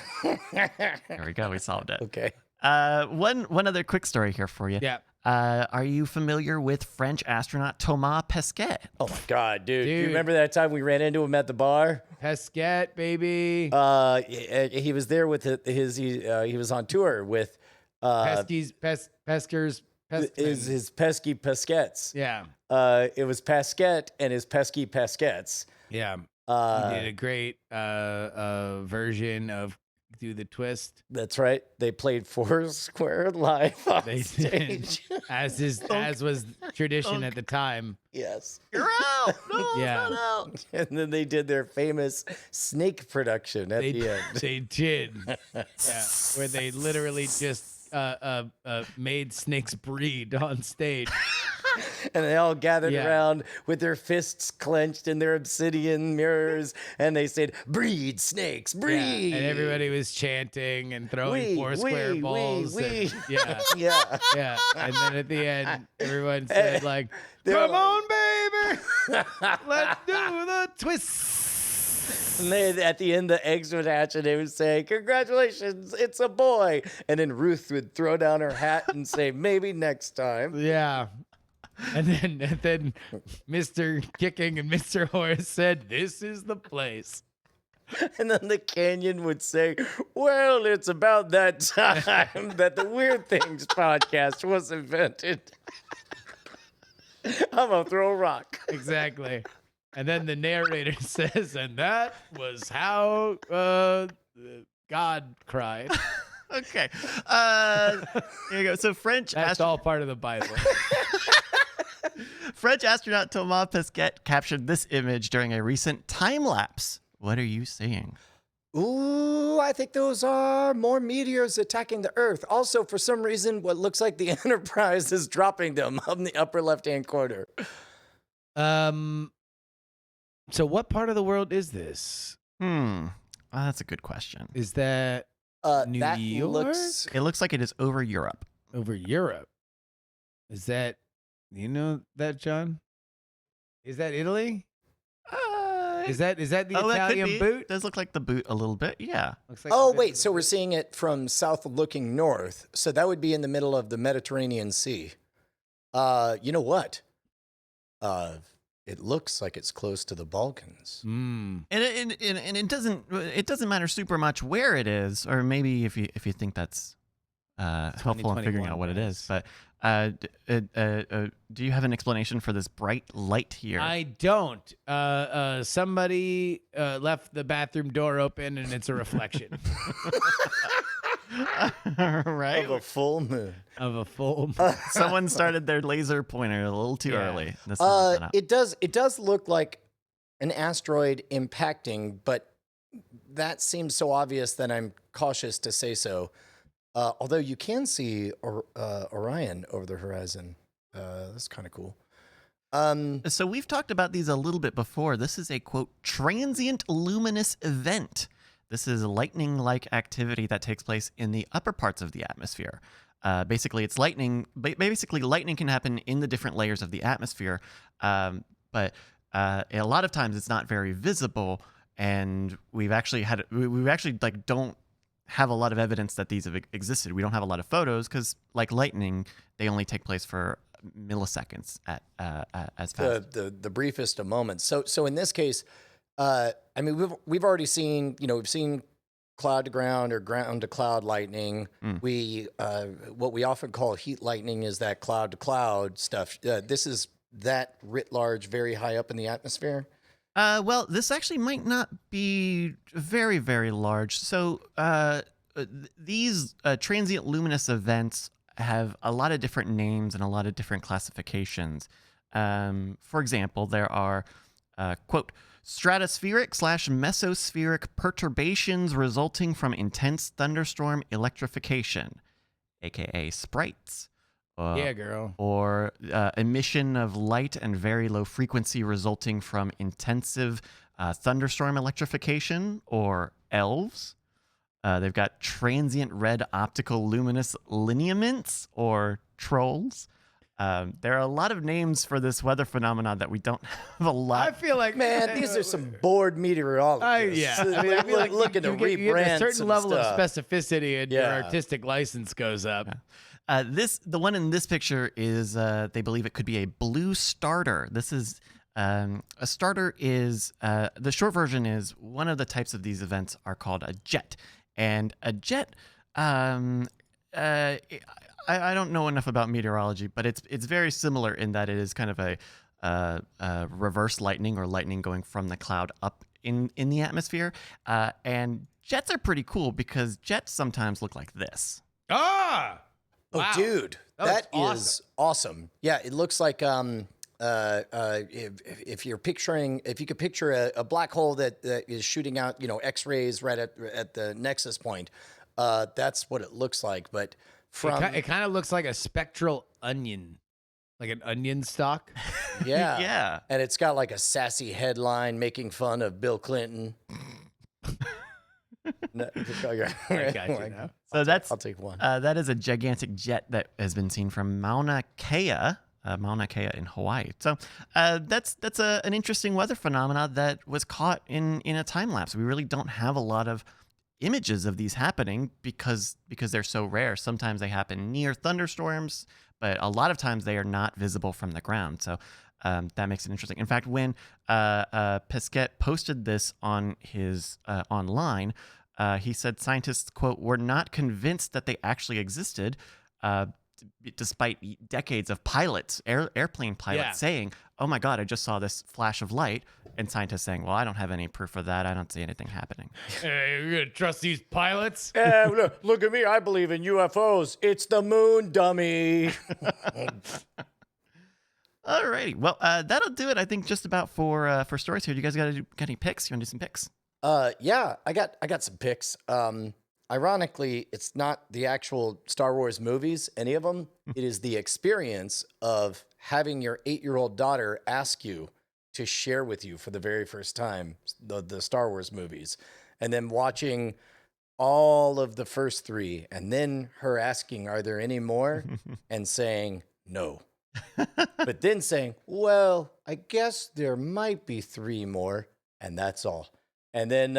There we go. We solved it. Okay. One other quick story here for you. Yeah. Are you familiar with French astronaut Thomas Pesquet? Oh my God, dude! You Dude. remember that time we ran into him at the bar? Pesquet, baby. He was there with he was on tour with Peskers. his pesky Pesquets. Yeah. It was Pesquet and his pesky Pesquets. Yeah. He did a great version of Do the Twist. That's right. They played Foursquare live on They stage. did. As was tradition at the time. Yes. You're out. No, Yeah. not out. And then they did their famous snake production at the end. They did. Yeah. Where they literally just made snakes breed on stage. And they all gathered Yeah. around with their fists clenched in their obsidian mirrors, and they said, "Breed, snakes, breed!" Yeah, and everybody was chanting and throwing Foursquare balls. wee. Yeah. Yeah. Yeah. And then at the end, everyone said, like, They were come like- on, baby. Let's do the twist. And they, at the end, the eggs would hatch, and they would say, "Congratulations, it's a boy." And then Ruth would throw down her hat and say, "Maybe next time." Yeah. And then Mr. Kicking and Mr. Horace said, "This is the place." And then the Canyon would say, "Well, it's about that time that the Weird Things podcast was invented." I'm gonna throw a rock. Exactly. And then the narrator says, and that was how God cried. Okay. Here you go. So That's all part of the Bible. French astronaut Thomas Pesquet captured this image during a recent time lapse. What are you seeing? Ooh, I think those are more meteors attacking the Earth. Also, for some reason, what looks like the Enterprise is dropping them up in the upper left-hand corner. So what part of the world is this? That's a good question. Is that New That York? looks. It looks like it is over Europe. Over Europe? Is that, you know that, John? Is that Italy? Is that the that could Italian be. boot? Does look like the boot a little bit. Yeah. Looks like Oh the- wait, so we're seeing it from south looking north. So that would be in the middle of the Mediterranean Sea. You know what? It looks like it's close to the Balkans. Mm. And it doesn't matter super much where it is, or maybe if you think that's helpful in figuring out what it is. But do you have an explanation for this bright light here? I don't. Somebody left the bathroom door open, and it's a reflection Right? Of a full moon. of a full moon. Someone started their laser pointer a little too early. This is It does look like an asteroid impacting, but that seems so obvious that I'm cautious to say so. Although you can see Orion over the horizon. That's kind of cool. So we've talked about these a little bit before. This is a, quote, transient luminous event. This is lightning-like activity that takes place in the upper parts of the atmosphere. Basically, it's lightning. Basically, lightning can happen in the different layers of the atmosphere, but a lot of times it's not very visible. And we've actually like don't have a lot of evidence that these have existed. We don't have a lot of photos because, like lightning, they only take place for milliseconds as fast. The briefest of moments. So in this case, I mean, we've already seen, we've seen cloud to ground or ground to cloud lightning. We what we often call heat lightning is that cloud to cloud stuff. This is that writ large, very high up in the atmosphere. Well, this actually might not be very, very large. So these transient luminous events have a lot of different names and a lot of different classifications. For example, there are, quote, stratospheric/mesospheric perturbations resulting from intense thunderstorm electrification, aka sprites. Yeah, girl. Or emission of light and very low frequency resulting from intensive thunderstorm electrification, or elves. They've got transient red optical luminous lineaments, or trolls. There are a lot of names for this weather phenomenon that we don't have a lot. I feel like, Man, these are some bored meteorologists. yeah. I feel like looking to you get rebrand a certain some level stuff. of specificity, and your Yeah. artistic license goes up. The one in this picture is, they believe it could be a blue starter. This is, a starter is, the short version is one of the types of these events are called a jet. And a jet, I don't know enough about meteorology, but it's very similar in that it is kind of a reverse lightning, or lightning going from the cloud up in the atmosphere. And jets are pretty cool because jets sometimes look like this. Ah! Oh, Wow. dude, That that was is awesome. Yeah, it looks like if you could picture a black hole that is shooting out, X-rays right at the nexus point, that's what it looks like. But It kind of looks like a spectral onion, like an onion stalk. yeah, Yeah. and it's got like a sassy headline making fun of Bill Clinton. No, I got you now. So I'll take one. that is a gigantic jet that has been seen from Mauna Kea in Hawaii. So that's an interesting weather phenomena that was caught in a time lapse. We really don't have a lot of images of these happening because they're so rare. Sometimes they happen near thunderstorms, but a lot of times they are not visible from the ground. So that makes it interesting. In fact, when Pesquet posted this on his online, he said scientists, quote, were not convinced that they actually existed, despite decades of pilots, airplane pilots saying, oh my God, I just saw this flash of light. And scientists saying, well, I don't have any proof of that. I don't see anything happening. Hey, you're gonna trust these pilots? Look at me. I believe in UFOs. It's the moon, dummy. Alrighty. Well, that'll do it, I think, just about for stories here. Do you guys got any picks? You want to do some picks? Yeah, I got some picks. Ironically, it's not the actual Star Wars movies, any of them. It is the experience of having your 8-year-old daughter ask you to share with you for the very first time the Star Wars movies, and then watching all of the first 3, and then her asking, are there any more? And saying no. But then saying, well, I guess there might be 3 more, and that's all. And then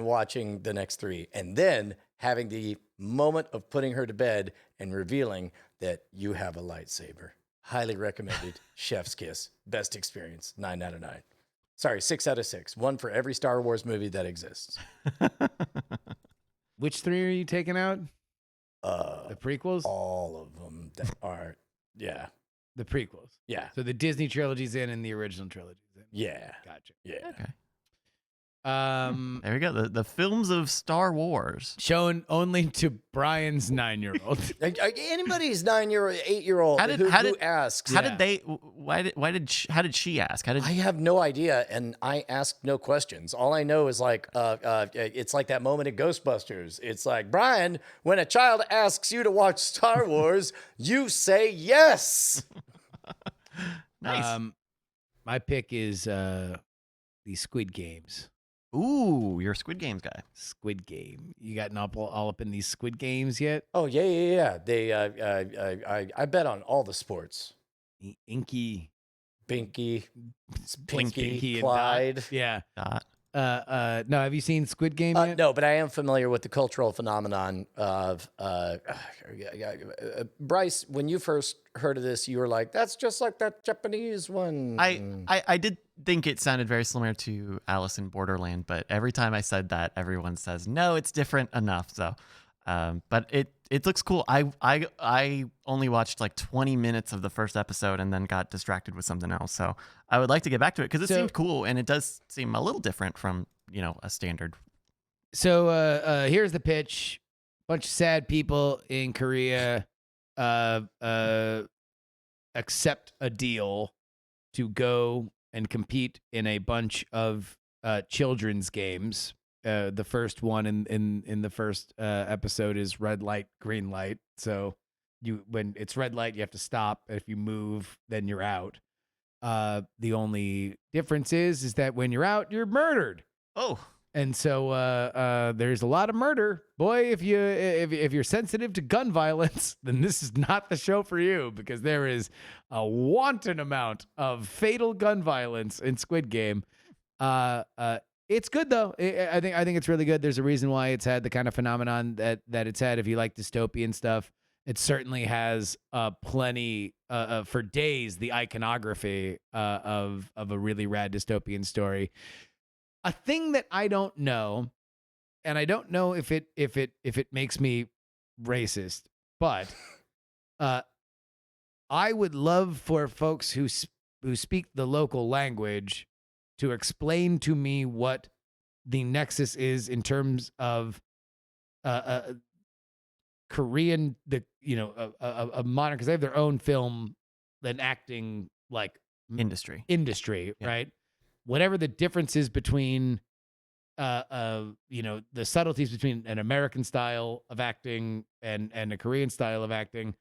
watching the next 3, and then having the moment of putting her to bed and revealing that you have a lightsaber. Highly recommended. Chef's Kiss. Best experience. 9 out of 9. Sorry, 6 out of 6. One for every Star Wars movie that exists. Which 3 are you taking out? The prequels? All of them that are, yeah. The prequels. Yeah. So the Disney trilogy's in and the original trilogy's in. Yeah. Gotcha. Yeah. Okay. There we go. The films of Star Wars. Shown only to Brian's 9-year-old. Anybody's 9-year-old, 8-year-old who asks. How did they? How did she ask? I have no idea, and I asked no questions. All I know is like, it's like that moment in Ghostbusters. It's like, Brian, when a child asks you to watch Star Wars, you say yes. Nice. My pick is the Squid Games. Ooh, you're a Squid Games guy. Squid Game. You gotten all up in these Squid Games yet? Oh yeah. They I bet on all the sports. Inky, Binky, Pinky, and Clyde. Dot. Yeah. Dot. No, have you seen Squid Game yet? No, but I am familiar with the cultural phenomenon of Bryce. When you first heard of this, you were like, "That's just like that Japanese one." I did think it sounded very similar to Alice in Borderland, but every time I said that, everyone says no, it's different enough. So, but it looks cool. I only watched like 20 minutes of the first episode and then got distracted with something else. So I would like to get back to it because it seemed cool and it does seem a little different from a standard. So here's the pitch: bunch of sad people in Korea accept a deal to go and compete in a bunch of children's games. The first one in the first episode is red light, green light. So when it's red light, you have to stop. If you move, then you're out. The only difference is that when you're out, you're murdered. Oh. And so there's a lot of murder. Boy, if you're sensitive to gun violence, then this is not the show for you because there is a wanton amount of fatal gun violence in Squid Game. It's good though. I think it's really good. There's a reason why it's had the kind of phenomenon that it's had. If you like dystopian stuff, it certainly has plenty for days the iconography of a really rad dystopian story. A thing that I don't know, and I don't know if it makes me racist, but I would love for folks who speak the local language to explain to me what the nexus is in terms of Korean, a modern, because they have their own film and acting like Industry, yeah. Right? Whatever the difference is between, the subtleties between an American style of acting and a Korean style of acting,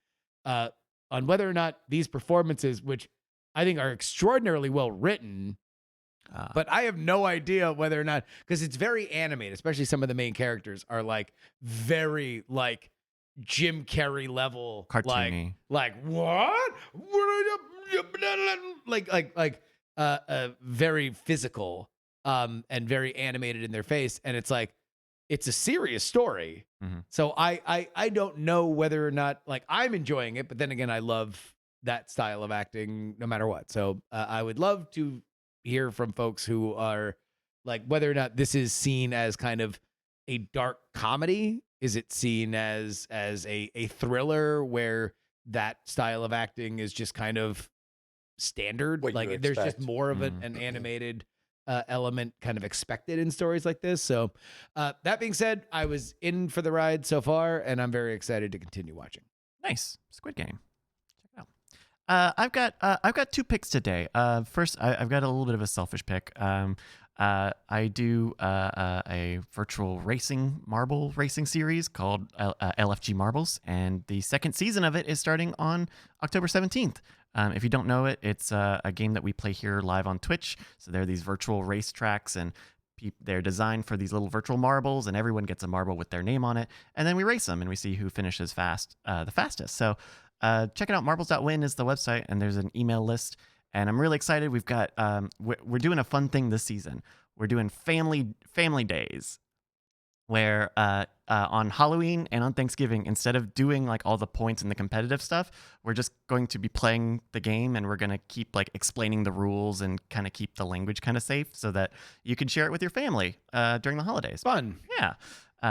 on whether or not these performances, which I think are extraordinarily well written, but I have no idea whether or not, because it's very animated, especially some of the main characters are like very like Jim Carrey level, cartoony, like what? Like very physical, and very animated in their face, and it's like it's a serious story. Mm-hmm. So I don't know whether or not like I'm enjoying it, but then again, I love that style of acting no matter what. So I would love to hear from folks who are like whether or not this is seen as kind of a dark comedy. Is it seen as a thriller where that style of acting is just kind of standard? Like there's just more of an animated element kind of expected in stories like this. So that being said, I was in for the ride so far, and I'm very excited to continue watching. Nice. Squid Game. Check it out. I've got 2 picks today. First, I've got a little bit of a selfish pick. I do a virtual marble racing series called LFG Marbles, and the second season of it is starting on October 17th. If you don't know it, it's a game that we play here live on Twitch. So there are these virtual race tracks, and they're designed for these little virtual marbles, and everyone gets a marble with their name on it. And then we race them, and we see who finishes the fastest. So check it out. Marbles.win is the website, and there's an email list. And I'm really excited. We've got we're doing a fun thing this season. We're doing family days. where on Halloween and on Thanksgiving, instead of doing like all the points and the competitive stuff, we're just going to be playing the game, and we're going to keep like explaining the rules and kind of keep the language kind of safe so that you can share it with your family during the holidays. Fun. Yeah.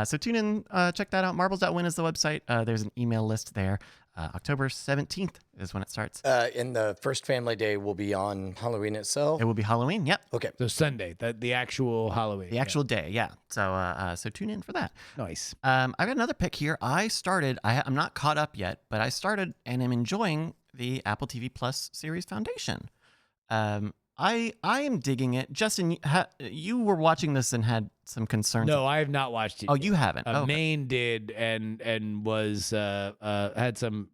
So tune in, check that out. Marbles.win is the website. There's an email list there. October 17th is when it starts. And the first family day will be on Halloween itself. It will be Halloween. Yep. Okay. So Sunday, the actual Halloween. The actual day. Yeah. So tune in for that. Nice. I got another pick here. I'm not caught up yet, but I started and am enjoying the Apple TV Plus series Foundation. I am digging it. Justin, you were watching this and had some concerns. No, I have not watched it. Oh, you haven't. Okay. Maine did, and was had some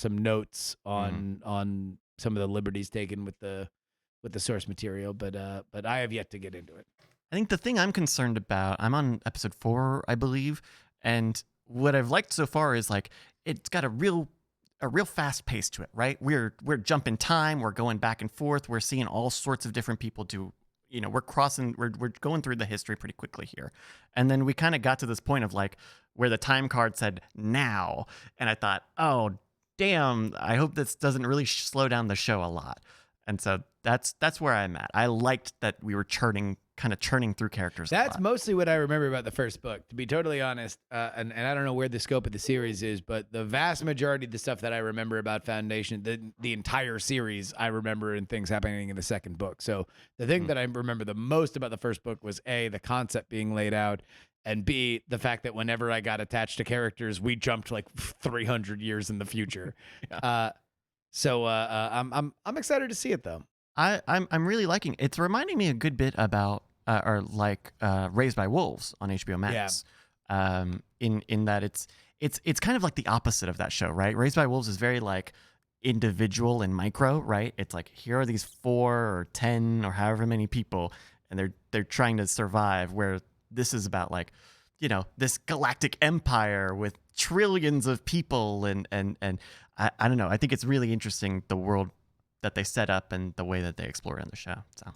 notes on some of the liberties taken with the source material, but I have yet to get into it. I think the thing I'm concerned about, I'm on episode 4, I believe, and what I've liked so far is like it's got a real fast pace to it, right? We're jumping time, we're going back and forth, we're seeing all sorts of different people do, we're going through the history pretty quickly here. And then we kind of got to this point of like where the time card said now, and I thought, oh damn, I hope this doesn't really slow down the show a lot. And so that's where I'm at. I liked that we were churning through characters. That's mostly what I remember about the first book, to be totally honest. And I don't know where the scope of the series is, but the vast majority of the stuff that I remember about Foundation, the entire series, I remember in things happening in the second book. So the thing that I remember the most about the first book was A, the concept being laid out, and B, the fact that whenever I got attached to characters, we jumped like 300 years in the future. Yeah. So I'm excited to see it though. I'm really liking it. It's reminding me a good bit about Raised by Wolves on HBO Max. Yeah. In that it's kind of like the opposite of that show, right? Raised by Wolves is very like individual and micro, right? It's like here are these 4 or 10 or however many people, and they're trying to survive. Where this is about like, this galactic empire with trillions of people, and I don't know. I think it's really interesting the world that they set up and the way that they explore it in the show. So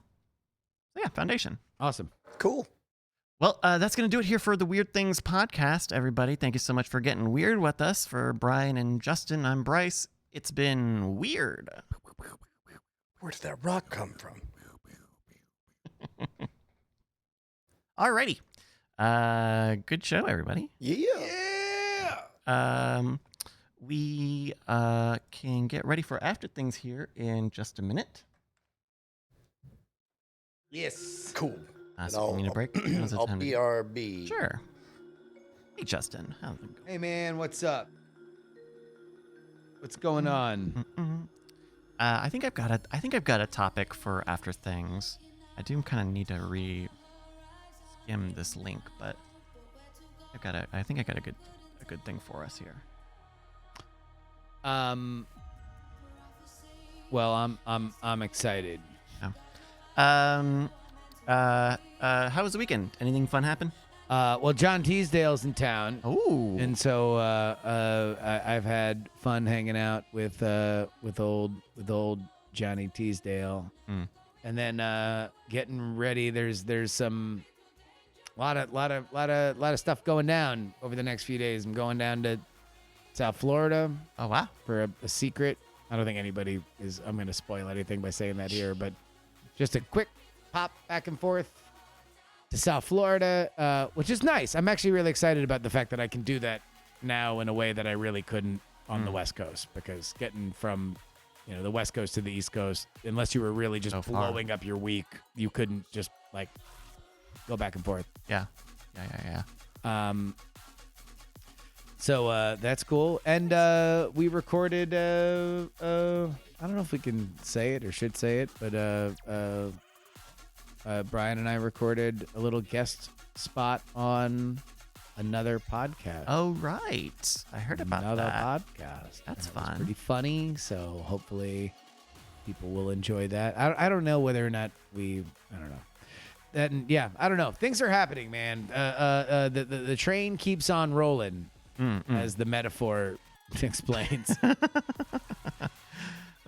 yeah, Foundation. Awesome. Cool. Well, that's going to do it here for the Weird Things podcast, everybody. Thank you so much for getting weird with us. For Brian and Justin, I'm Bryce. It's been weird. Where did that rock come from? Alrighty. Good show, everybody. Yeah. We can get ready for After Things here in just a minute. Yes. Cool. So we need a break. I'll BRB. Sure. Hey, Justin. How's it going? Hey, man, what's up? What's going on? I think I've got a topic for After Things. I do kind of need to skim this link, but I think I got a good thing for us here. Well, I'm excited. Yeah. How was the weekend? Anything fun happen? Well, John Teasdale's in town. Oh. And so I've had fun hanging out with old Johnny Teasdale. And then getting ready. There's some lot of stuff going down over the next few days. I'm going down to South Florida. Oh wow. For a secret. I don't think anybody is. I'm going to spoil anything by saying that here, but just a quick pop back and forth to South Florida, which is nice. I'm actually really excited about the fact that I can do that now in a way that I really couldn't on the West Coast, because getting from the West Coast to the East Coast, unless you were really just blowing up your week, you couldn't just like go back and forth. Yeah. So that's cool. And we recorded, I don't know if we can say it or should say it, but Brian and I recorded a little guest spot on another podcast. Oh, right. I heard about another that. podcast. That's It was fun. pretty funny, so hopefully people will enjoy that. I don't know whether or not I don't know. Yeah, I don't know. Things are happening, man. The train keeps on rolling, as the metaphor explains. Oh,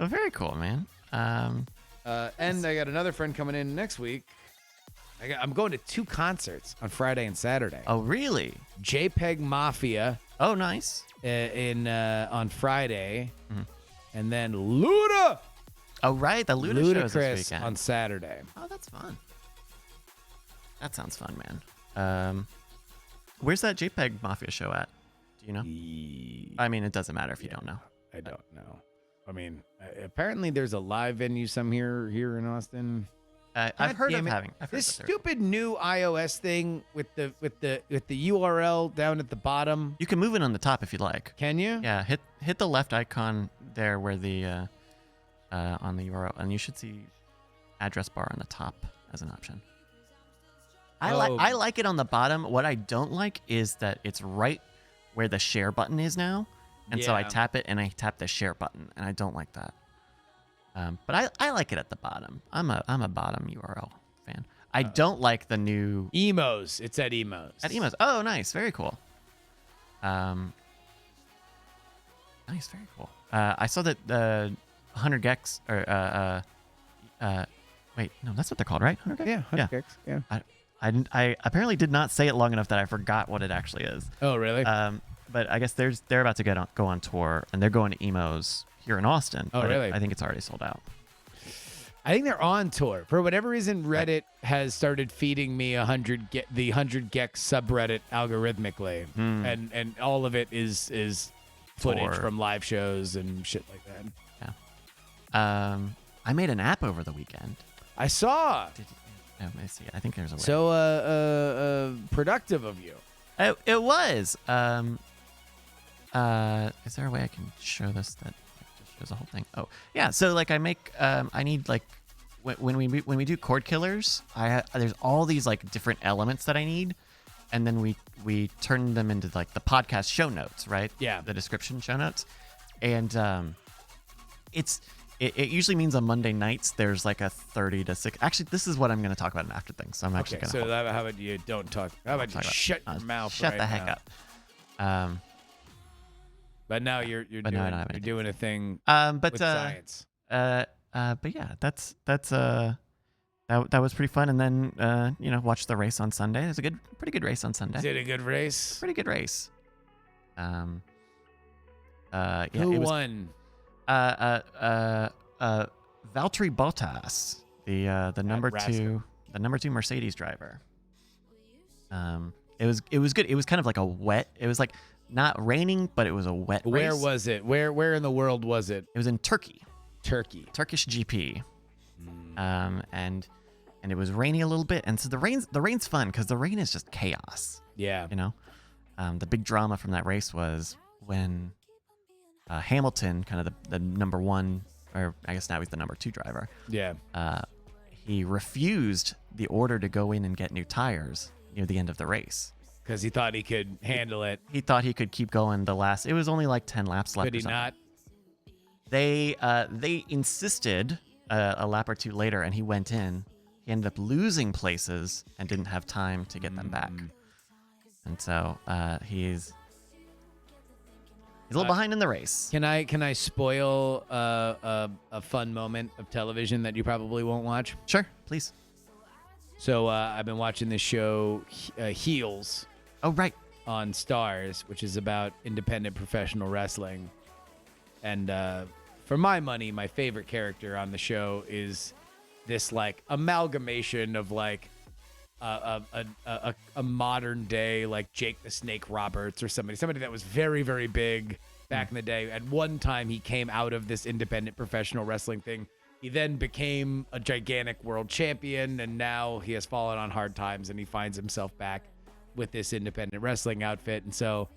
very cool, man. And I got another friend coming in next week. I'm going to 2 concerts on Friday and Saturday. Oh, really? JPEG Mafia Oh, nice. on Friday, and then Luda. Oh, right. The Luda show is this Ludacris weekend. on Saturday. Oh, that's fun. That sounds fun, man. Where's that JPEG Mafia show at? Do you know? I mean, it doesn't matter if you don't know. I don't know. I mean, apparently there's a live venue here in Austin. I've heard of damn it. having. I've heard This that there- stupid new iOS thing with the URL down at the bottom. You can move it on the top if you like. Can you? Yeah, hit the left icon there where the on the URL, and you should see address bar on the top as an option. I like it on the bottom. What I don't like is that it's right where the share button is now, and so I Yeah. tap it and I tap the share button, and I don't like that. But I like it at the bottom. I'm a bottom URL fan. I don't like the new Emos. It's at Emos. at emos. Oh, nice, very cool. Nice, very cool. I saw that the 100 gex or wait, no, that's what they're called, right? 100 gex? Yeah, 100 gigs. Yeah. I apparently did not say it long enough that I forgot what it actually is. Oh, really? But I guess they're about to go on tour, and they're going to emos here in Austin. Oh, but really? I think it's already sold out. I think they're on tour. For whatever reason, Reddit has started feeding me the 100 gex subreddit algorithmically, and all of it is footage Tour. from live shows and shit like that. Yeah. I made an app over the weekend. I saw. Let me see. I think there's a way. So productive of you. It was. Is there a way I can show this that just shows the whole thing? Oh, yeah. So like I make, I need like when we do chord killers, there's all these like different elements that I need, and then we turn them into like the podcast show notes, right? Yeah. The description show notes, and it usually means on Monday nights there's like a 30 to 6. Actually, this is what I'm going to talk about in after things. So I'm actually Okay, going to. so how about you don't talk? How about you talk about- shut your mouth? Shut right the heck now? up. But now you're But now I don't have anything. doing a thing But with science. but yeah, that was pretty fun. And then watched the race on Sunday. It was a pretty good race on Sunday. Is it a good race? Pretty good race. Yeah, Who it was, won? Valtteri Bottas, the number rascal. two Mercedes driver. It was good. It was kind of like a wet. It was like not raining, but it was a wet Where race. was it? Where in the world was it? It was in Turkey, Turkey. Turkish GP. And it was rainy a little bit, and so the rain's fun because the rain is just chaos. Yeah. You know, the big drama from that race was when Hamilton, kind of the number one, or I guess now he's the number 2 driver. Yeah. He refused the order to go in and get new tires near the end of the race. Because he thought he could handle it. He thought he could keep going the last. It was only like 10 laps left. Could he or something. not? They insisted a lap or 2 later, and he went in. He ended up losing places and didn't have time to get them back. And so he's a little behind in the race. Can I spoil a fun moment of television that you probably won't watch? Sure, please. So I've been watching this show, Heels, Oh, right. on Stars, which is about independent professional wrestling. And for my money, my favorite character on the show is this like amalgamation of like a modern day like Jake the Snake Roberts or somebody that was very, very big back in the day. At one time, he came out of this independent professional wrestling thing. He then became a gigantic world champion, and now he has fallen on hard times, and he finds himself back with this independent wrestling outfit. And so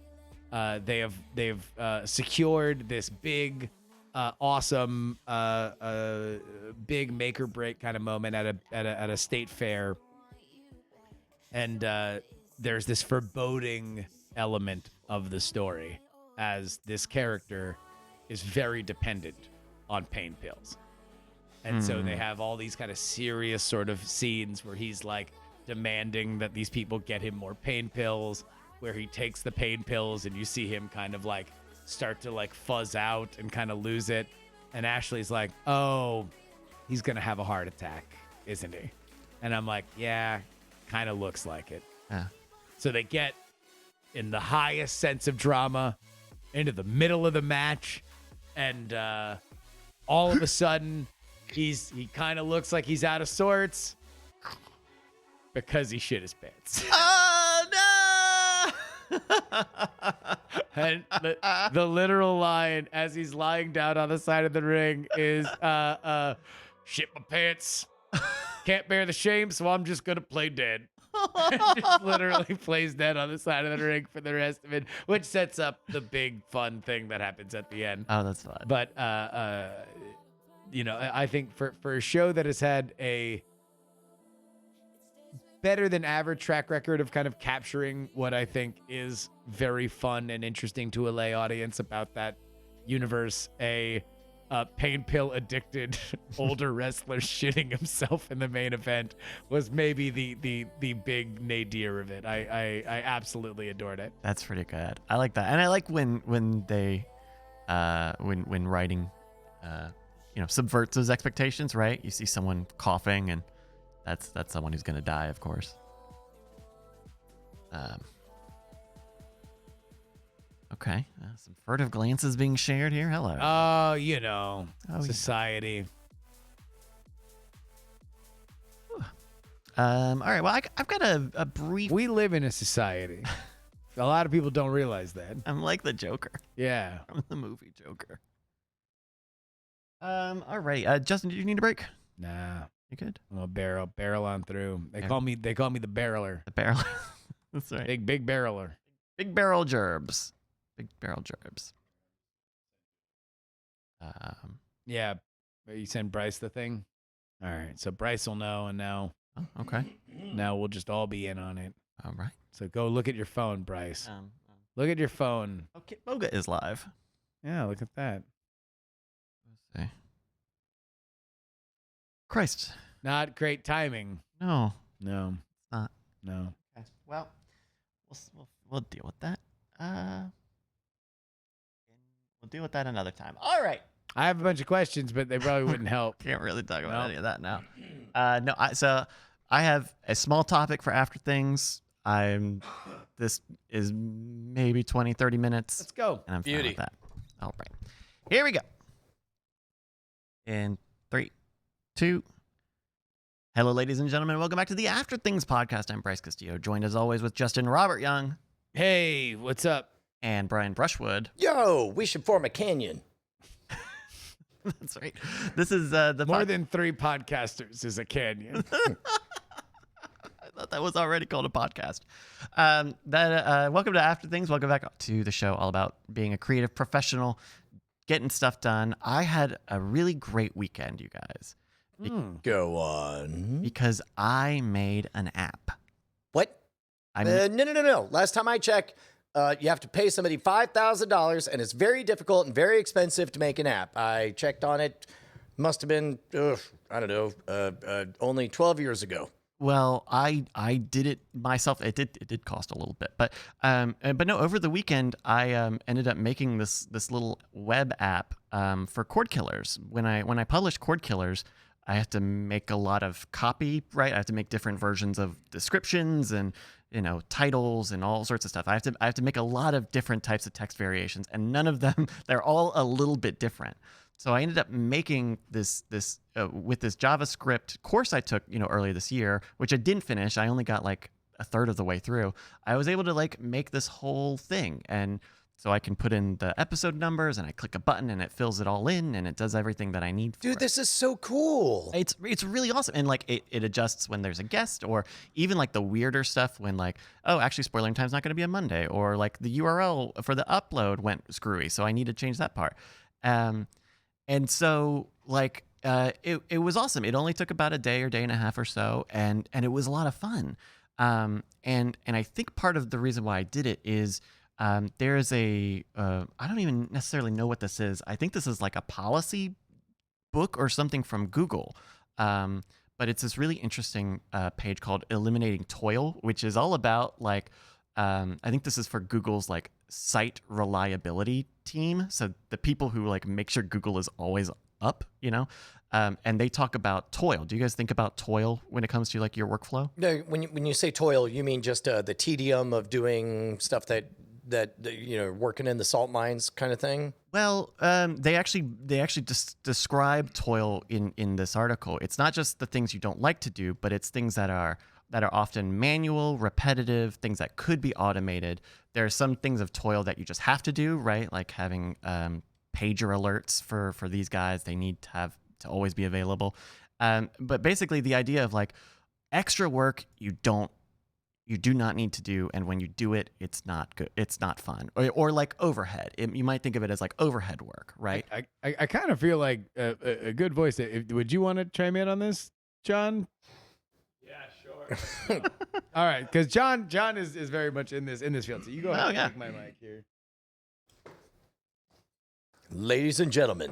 they've secured this big, awesome, big make or break kind of moment at a state fair. And there's this foreboding element of the story as this character is very dependent on pain pills. And so they have all these kind of serious sort of scenes where he's like demanding that these people get him more pain pills, where he takes the pain pills and you see him kind of like start to like fuzz out and kind of lose it. And Ashley's like, oh, he's going to have a heart attack, isn't he? And I'm like, yeah, kind of looks like it. Yeah. So they get in the highest sense of drama into the middle of the match, and all of a sudden he kind of looks like he's out of sorts because he shit his pants. Oh no! And the literal line as he's lying down on the side of the ring is shit my pants. Can't bear the shame, so I'm just gonna play dead. Just literally plays dead on the side of the ring for the rest of it, which sets up the big fun thing that happens at the end. Oh, that's fun. But I think for a show that has had a better than average track record of kind of capturing what I think is very fun and interesting to a lay audience about that universe, a pain pill addicted older wrestler shitting himself in the main event was maybe the big nadir of it. I absolutely adored it. That's pretty good. I like that, and I like when they when writing subverts those expectations. Right, you see someone coughing, and that's someone who's gonna die, of course. Okay, some furtive glances being shared here. Hello. Oh, society. All right. Well, I've got a brief. We live in a society. A lot of people don't realize that. I'm like the Joker. Yeah. From the movie Joker. All right. Justin, did you need a break? Nah. You good? I'm a barrel on through. They call me the barreler. The barrel. That's right. Big barreler. Big barrel gerbs. Big barrel gerbs. Yeah. You send Bryce the thing? All right. So Bryce will know, and now. Oh, okay. Now we'll just all be in on it. All right. So go look at your phone, Bryce. Look at your phone. Okay. Boga is live. Yeah, look at that. Let's see. Christ. Not great timing. No. No. It's not. No. Okay. Well, we'll deal with that. We'll deal with that another time. All right. I have a bunch of questions, but they probably wouldn't help. Can't really talk about any of that now. So I have a small topic for After Things. This is maybe 20, 30 minutes. Let's go. And I'm fine with that. All right. Here we go. In 3, 2. Hello, ladies and gentlemen. Welcome back to the After Things podcast. I'm Bryce Castillo, joined as always with Justin Robert Young. Hey, what's up? And Brian Brushwood. Yo, we should form a canyon. That's right. This is the more than 3 podcasters is a canyon. I thought that was already called a podcast. Welcome to After Things. Welcome back to the show all about being a creative professional, getting stuff done. I had a really great weekend, you guys. Go on. Because I made an app. What? No. Last time I checked, you have to pay somebody $5,000, and it's very difficult and very expensive to make an app. I checked on it. Must have been, only 12 years ago. Well, I did it myself. It did cost a little bit, but no. Over the weekend, I ended up making this little web app for Cord Killers. When I published Cord Killers, I have to make a lot of copy, right? I have to make different versions of descriptions and titles and all sorts of stuff. I have to make a lot of different types of text variations, and none of them, they're all a little bit different. So I ended up making this with this JavaScript course I took earlier this year, which I didn't finish. I only got like a third of the way through. I was able to make this whole thing, and so I can put in the episode numbers, and I click a button, and it fills it all in, and it does everything that I need. Dude, this is so cool. It's really awesome, and it adjusts when there's a guest, or even the weirder stuff when actually spoiling time's not going to be on Monday, or the URL for the upload went screwy, so I need to change that part. And so it was awesome. It only took about a day or day and a half or so, and it was a lot of fun. And I think part of the reason why I did it is. There's I don't even necessarily know what this is. I think this is like a policy book or something from Google. But it's this really interesting page called Eliminating Toil, which is all about I think this is for Google's site reliability team. So the people who make sure Google is always up, and they talk about toil. Do you guys think about toil when it comes to like your workflow? No, when you say toil, you mean just the tedium of doing stuff that working in the salt mines kind of thing? Well, they actually describe toil in this article. It's not just the things you don't like to do, but it's things that are often manual, repetitive, things that could be automated. There are some things of toil that you just have to do, right? Like having pager alerts for these guys. They need to always be available. But basically the idea of like extra work you do not need to do, and when you do it, it's not good. It's not fun, or like overhead. You might think of it as like overhead work, right? I kind of feel like a good voice. Would you want to chime in on this, John? Yeah, sure. All right, because John is very much in this field. So you go ahead and take my mic here. Ladies and gentlemen,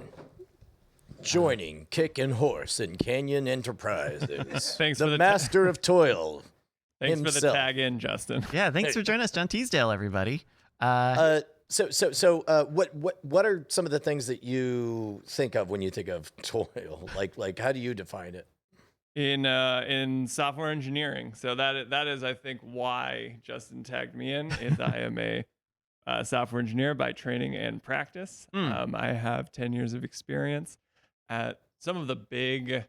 joining Kick and Horse and Canyon Enterprises, Thanks the for the master of toil. Thanks for the himself. tag in, Justin. Yeah, thanks for joining us, John Teasdale, everybody. So what are some of the things that you think of when you think of toil? Like how do you define it? In software engineering. So that is, I think, why Justin tagged me in. Is I am a software engineer by training and practice. I have 10 years of experience at some of the big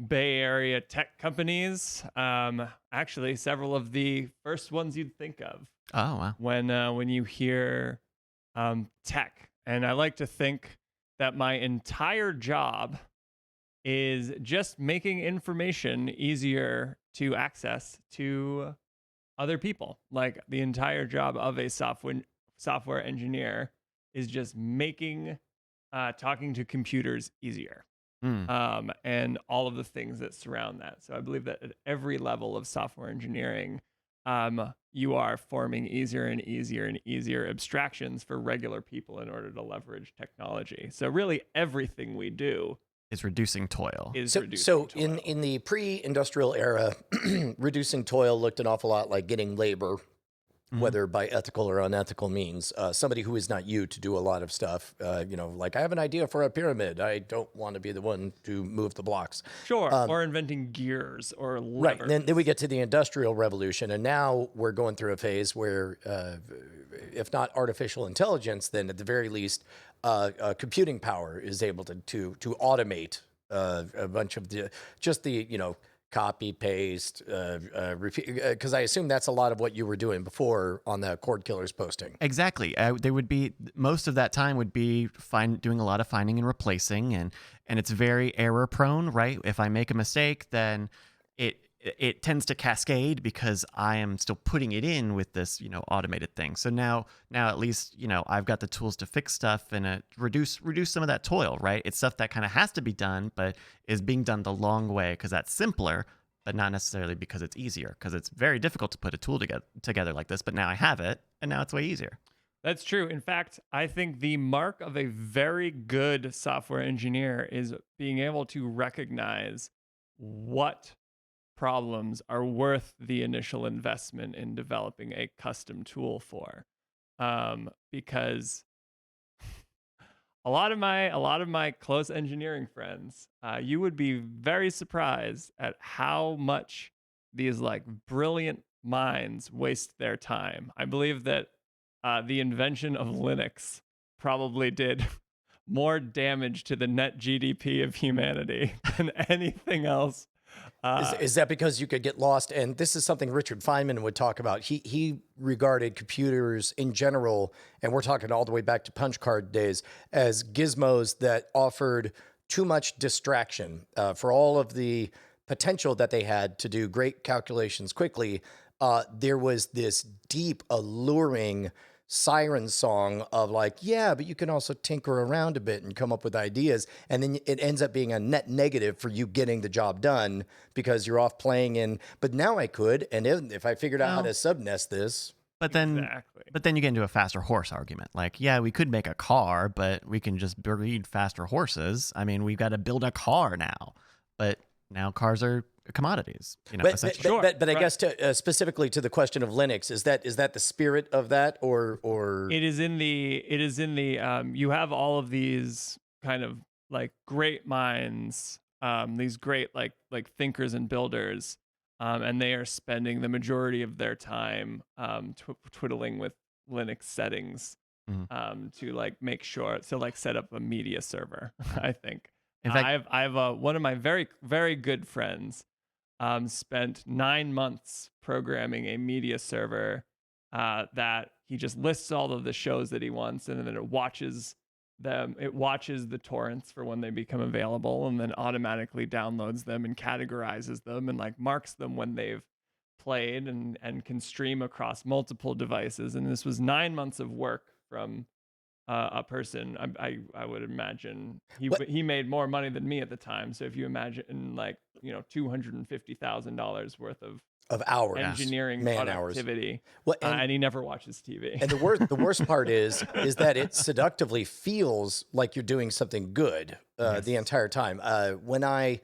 Bay Area tech companies. Actually, several of the first ones you'd think of. Oh, wow. When you hear tech. And I like to think that my entire job is just making information easier to access to other people. Like the entire job of a software engineer is just making talking to computers easier. And all of the things that surround that. So I believe that at every level of software engineering, you are forming easier and easier and easier abstractions for regular people in order to leverage technology. So really everything we do is reducing toil. So in the pre-industrial era, reducing toil looked an awful lot like getting labor, whether by ethical or unethical means. Somebody who is not you to do a lot of stuff. Like I have an idea for a pyramid. I don't want to be the one to move the blocks. Sure, or inventing gears or levers. Right, and then we get to the Industrial Revolution, and now we're going through a phase where, if not artificial intelligence, then at the very least, computing power is able to automate a bunch of the copy, paste, repeat, because I assume that's a lot of what you were doing before on the Cord Killers posting. Exactly. They would be, most of that time would be doing a lot of finding and replacing, and it's very error prone, right? If I make a mistake, then it tends to cascade because I am still putting it in with this, automated thing. So now at least, I've got the tools to fix stuff and reduce some of that toil, right? It's stuff that kind of has to be done, but is being done the long way because that's simpler, but not necessarily because it's easier, because it's very difficult to put a tool together like this. But now I have it, and now it's way easier. That's true. In fact, I think the mark of a very good software engineer is being able to recognize what problems are worth the initial investment in developing a custom tool for, because a lot of my close engineering friends, you would be very surprised at how much these like brilliant minds waste their time. I believe that the invention of Linux probably did more damage to the net GDP of humanity than anything else. Is that because you could get lost? And this is something Richard Feynman would talk about. He regarded computers in general, and we're talking all the way back to punch card days, as gizmos that offered too much distraction for all of the potential that they had to do great calculations quickly. There was this deep, alluring siren song of like, yeah, but you can also tinker around a bit and come up with ideas. And then it ends up being a net negative for you getting the job done because you're off playing in, but now I could. And if I figured out how to subnest this. But then, Exactly. but then you get into a faster horse argument. Like, yeah, we could make a car, but we can just breed faster horses. I mean, we've got to build a car now, but now cars are commodities. But I guess specifically to the question of Linux, is that the spirit of that, or It is in the you have all of these kind of like great minds, these great like thinkers and builders, and they are spending the majority of their time twiddling with Linux settings Mhm. to like make sure to like set up a media server. I think In fact, I've one of my very very good friends spent 9 months programming a media server that he just lists all of the shows that he wants, and then it watches them. It watches the torrents for when they become available, and then automatically downloads them and categorizes them and like marks them when they've played, and can stream across multiple devices. And this was 9 months of work from a person. I would imagine he made more money than me at the time. So if you imagine like $250,000 worth of hours, engineering man hours. productivity, Well, and he never watches TV. And the worst part is that it seductively feels like you're doing something good the entire time. When I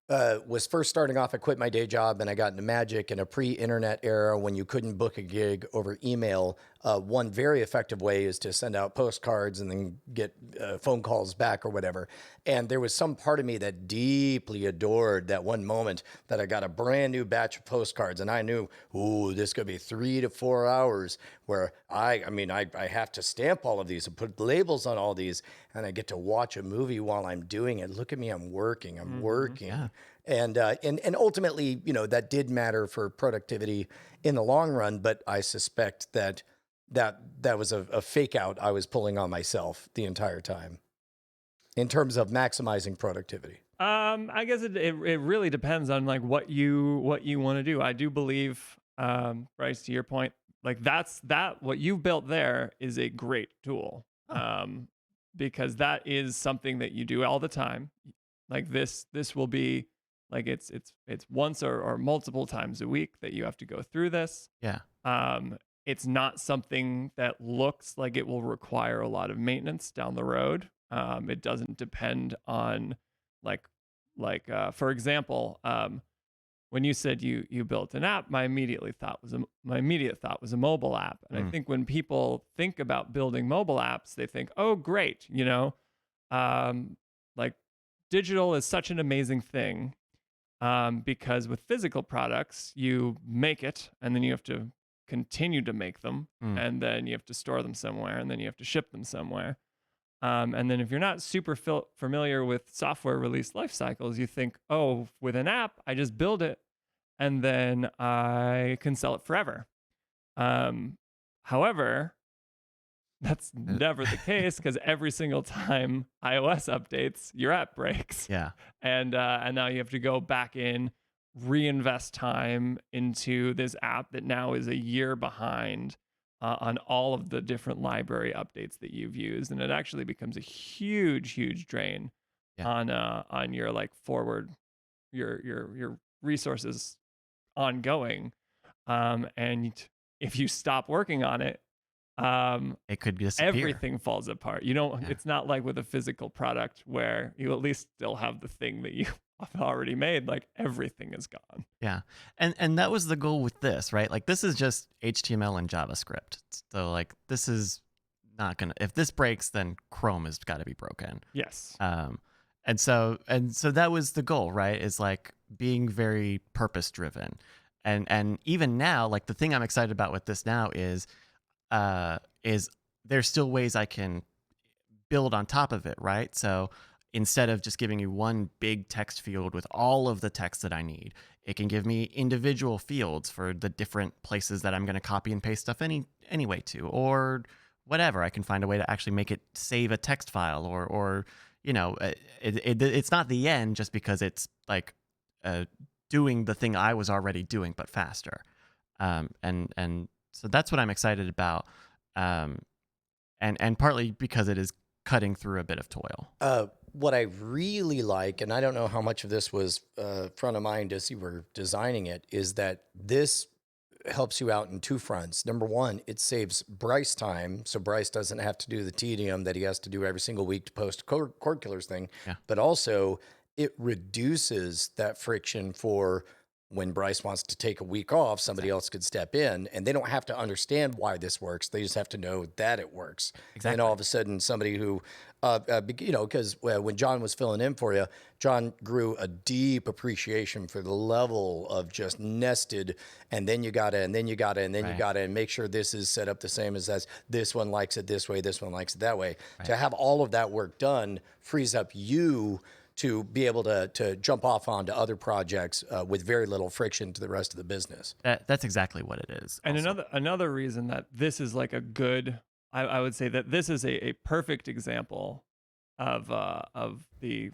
was first starting off, I quit my day job and I got into magic in a pre-internet era when you couldn't book a gig over email. One very effective way is to send out postcards and then get phone calls back or whatever. And there was some part of me that deeply adored that one moment that I got a brand new batch of postcards, and I knew, ooh, this could be 3 to 4 hours where I have to stamp all of these and put labels on all these, and I get to watch a movie while I'm doing it. Look at me, I'm working. Yeah. And ultimately, that did matter for productivity in the long run, but I suspect that was a fake out I was pulling on myself the entire time in terms of maximizing productivity. I guess it really depends on like what you want to do. I do believe, Bryce, to your point, like what you've built there is a great tool. Because that is something that you do all the time. Like this will be like it's once or multiple times a week that you have to go through this. Yeah. It's not something that looks like it will require a lot of maintenance down the road. It doesn't depend on for example, when you said you built an app, my immediate thought was a mobile app. And I think when people think about building mobile apps, they think, oh, great, like digital is such an amazing thing, because with physical products, you make it and then you have to continue to make them, and then you have to store them somewhere, and then you have to ship them somewhere. And then if you're not super familiar with software release life cycles, you think, oh, with an app, I just build it and then I can sell it forever. However, that's never the case, because every single time iOS updates, your app breaks. Yeah. And now you have to go back in, reinvest time into this app that now is a year behind on all of the different library updates that you've used, and it actually becomes a huge drain on your like forward your resources ongoing, and if you stop working on it, It could disappear. everything falls apart. It's not like with a physical product where you at least still have the thing that you have already made. Like everything is gone. Yeah. And that was the goal with this, right? Like this is just HTML and JavaScript. So like this is not gonna, if this breaks, then Chrome has got to be broken. Yes. And so that was the goal, right? Is like being very purpose driven. And even now, like the thing I'm excited about with this now is there's still ways I can build on top of it, right? So instead of just giving you one big text field with all of the text that I need, it can give me individual fields for the different places that I'm going to copy and paste stuff anyway to, or whatever. I can find a way to actually make it save a text file, or it's not the end just because it's like doing the thing I was already doing but faster. And so that's what I'm excited about. And partly because it is cutting through a bit of toil. What I really like, and I don't know how much of this was front of mind as you were designing it, is that this helps you out in two fronts. Number one, it saves Bryce time, so Bryce doesn't have to do the tedium that he has to do every single week to post a Cord Killers thing. Yeah. But also, it reduces that friction for when Bryce wants to take a week off, somebody else could step in, and they don't have to understand why this works. They just have to know that it works. Exactly. And all of a sudden, somebody who, because when John was filling in for you, John grew a deep appreciation for the level of just nested, and then you gotta, and then you gotta, and then you gotta, and make sure this is set up the same as this one likes it this way, this one likes it that way. Right. To have all of that work done frees up you to be able to jump off onto other projects with very little friction to the rest of the business. That's exactly what it is. And also. another reason that this is like a good, I would say that this is a perfect example of the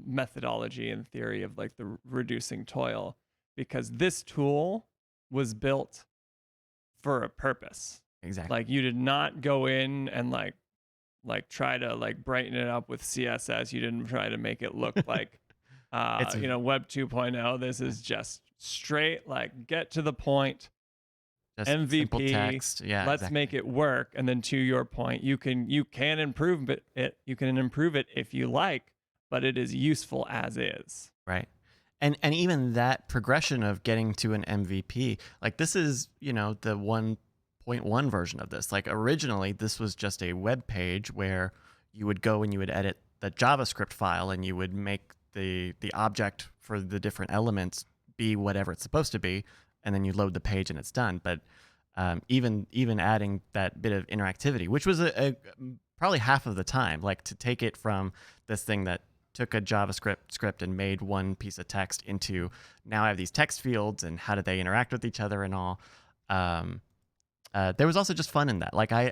methodology and theory of like the reducing toil, because this tool was built for a purpose. Exactly. Like you did not go in and like try to like brighten it up with CSS. You didn't try to make it look like Web 2.0. This is just straight, like, get to the point. Just MVP. Simple text. Yeah. Let's exactly. make it work. And then to your point, you can improve it. You can improve it if you like, but it is useful as is. Right. And even that progression of getting to an MVP, like this is, the 1.1 version of this. Like originally, this was just a web page where you would go and you would edit the JavaScript file and you would make the object for the different elements be whatever it's supposed to be, and then you load the page and it's done. But even adding that bit of interactivity, which was probably half of the time, like to take it from this thing that took a JavaScript script and made one piece of text into now I have these text fields and how do they interact with each other and all. There was also just fun in that. Like I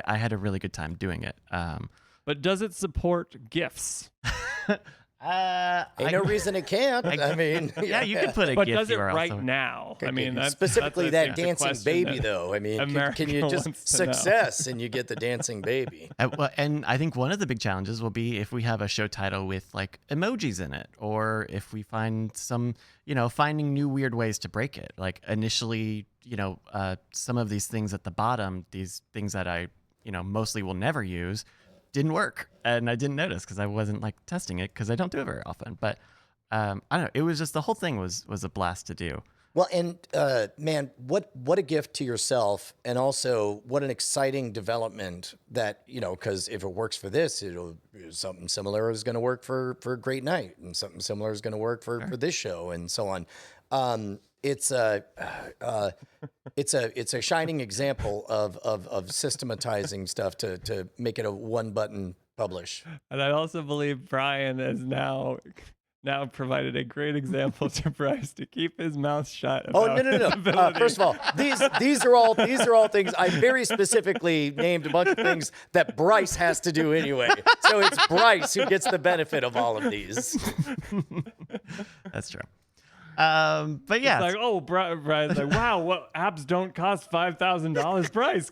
had a really good time doing it. But does it support GIFs? Ain't no reason it can't. I mean, yeah, you can put a but GIF does it URL right somewhere. now? I mean, specifically that the dancing question baby, that though. I mean, America can you just wants to know. success and you get the dancing baby? And I think one of the big challenges will be if we have a show title with like emojis in it, or if we find some, finding new weird ways to break it. Like initially, some of these things at the bottom, these things that I, mostly will never use, didn't work, and I didn't notice because I wasn't like testing it because I don't do it very often. But I don't know. It was just the whole thing was a blast to do. Well, and man, what a gift to yourself, and also what an exciting development that because if it works for this, something similar is going to work for Great Night, and something similar is going to work for this show, and so on. It's a shining example of systematizing stuff to make it a one button publish. And I also believe Brian has now provided a great example to Bryce to keep his mouth shut. Oh no! First of all, these are all things I very specifically named a bunch of things that Bryce has to do anyway. So it's Bryce who gets the benefit of all of these. That's true. But yeah, it's like, Brian's like, wow, what apps don't cost $5,000 price?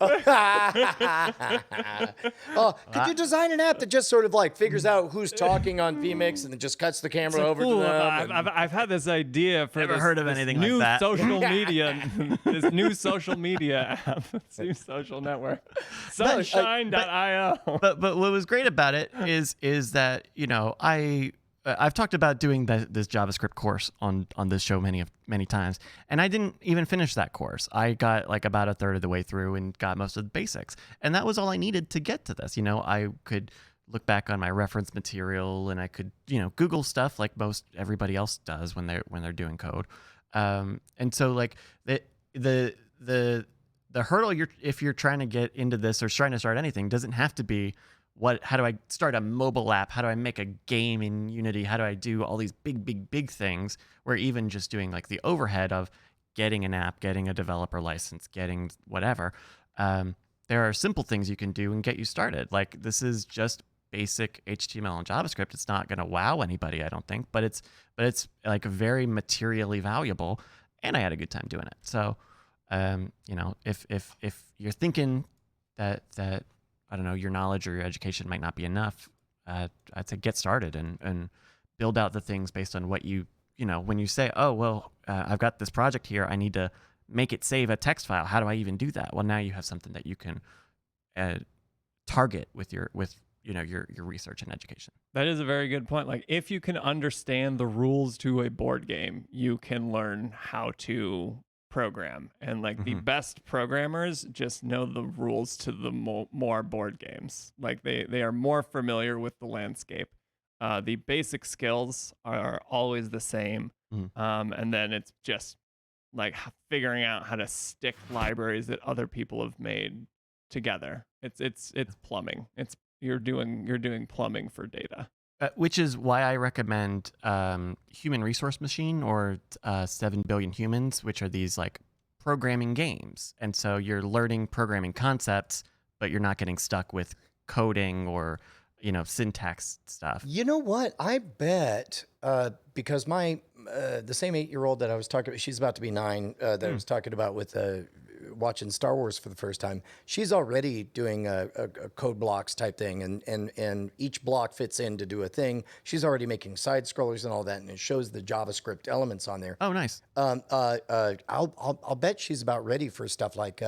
Could you design an app that just sort of like figures out who's talking on vMix and then just cuts the camera over to them? I've had this idea for Never heard of anything new like that. social media, this new social media app, this new social network, sunshine.io. But what was great about it is that I've talked about doing this JavaScript course on this show many times, and I didn't even finish that course. I got like about a third of the way through and got most of the basics, and that was all I needed to get to this. I could look back on my reference material, and I could Google stuff like most everybody else does when they're doing code, and so like the hurdle if you're trying to get into this or trying to start anything doesn't have to be how do I start a mobile app? How do I make a game in Unity? How do I do all these big things? Where even just doing like the overhead of getting an app, getting a developer license, getting whatever, there are simple things you can do and get you started. Like this is just basic HTML and JavaScript. It's not going to wow anybody, I don't think, but it's like very materially valuable, and I had a good time doing it. So, if you're thinking that I don't know, your knowledge or your education might not be enough, I'd say get started and build out the things based on what when you say, oh, well, I've got this project here, I need to make it save a text file. How do I even do that? Well, now you have something that you can target with your research and education. That is a very good point. Like, if you can understand the rules to a board game, you can learn how to program. And like the best programmers just know the rules to the more board games. Like they are more familiar with the landscape. The basic skills are always the same. And then it's just like figuring out how to stick libraries that other people have made together. It's plumbing. You're doing plumbing for data. Which is why I recommend Human Resource Machine or 7 Billion Humans, which are these like programming games. And so you're learning programming concepts, but you're not getting stuck with coding or syntax stuff. You know what? I bet because my the same 8-year-old that I was talking about, she's about to be 9, that I was talking about with watching Star Wars for the first time. She's already doing a code blocks type thing, and each block fits in to do a thing. She's already making side scrollers and all that, and it shows the JavaScript elements on there. Oh, nice. I'll bet she's about ready for stuff like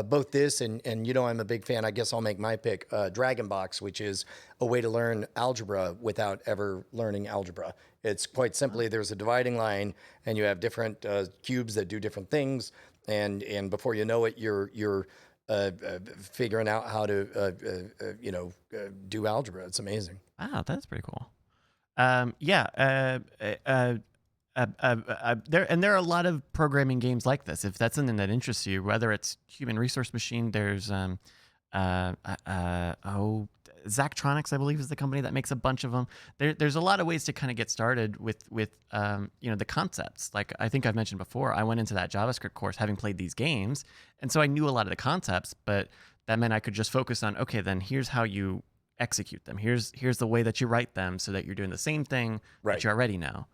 both this and I'm a big fan. I guess I'll make my pick. Dragon Box, which is a way to learn algebra without ever learning algebra. It's quite simply there's a dividing line, and you have different cubes that do different things, and before you know it, you're figuring out how to do algebra. It's amazing. Wow, that's pretty cool. There are a lot of programming games like this. If that's something that interests you, whether it's Human Resource Machine, there's Zachtronics, I believe, is the company that makes a bunch of them. There's a lot of ways to kind of get started with the concepts. Like I think I've mentioned before, I went into that JavaScript course having played these games, and so I knew a lot of the concepts, but that meant I could just focus on, okay, then here's how you execute them. Here's the way that you write them so that you're doing the same thing that you already know.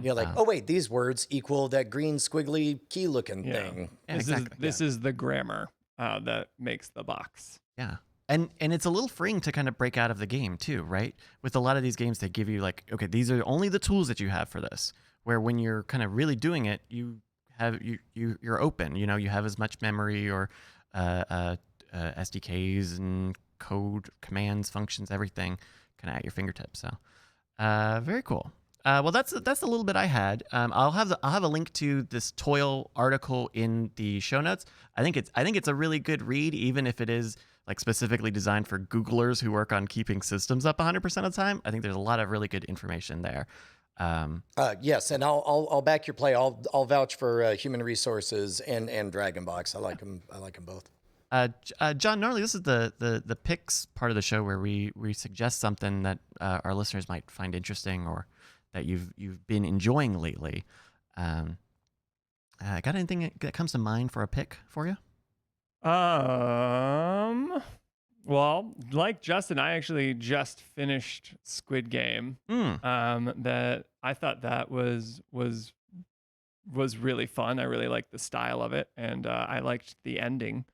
You're like, oh wait, these words equal that green squiggly key looking thing. Yeah, This is the grammar that makes the box. Yeah. And it's a little freeing to kind of break out of the game too, right? With a lot of these games, they give you like, okay, these are only the tools that you have for this. Where when you're kind of really doing it, you're open. You have as much memory or SDKs and code, commands, functions, everything kind of at your fingertips. So very cool. Well, that's a little bit I had. I'll have a link to this Toil article in the show notes. I think it's a really good read, even if it is like specifically designed for Googlers who work on keeping systems up 100% of the time. I think there's a lot of really good information there. Yes, and I'll back your play. I'll vouch for Human Resources and Dragon Box. I like them both. John, normally this is the picks part of the show where we suggest something that our listeners might find interesting or that you've been enjoying lately. Got anything that comes to mind for a pick for you? Well, like Justin, I actually just finished Squid Game. That I thought that was really fun. I really liked the style of it, and I liked the ending,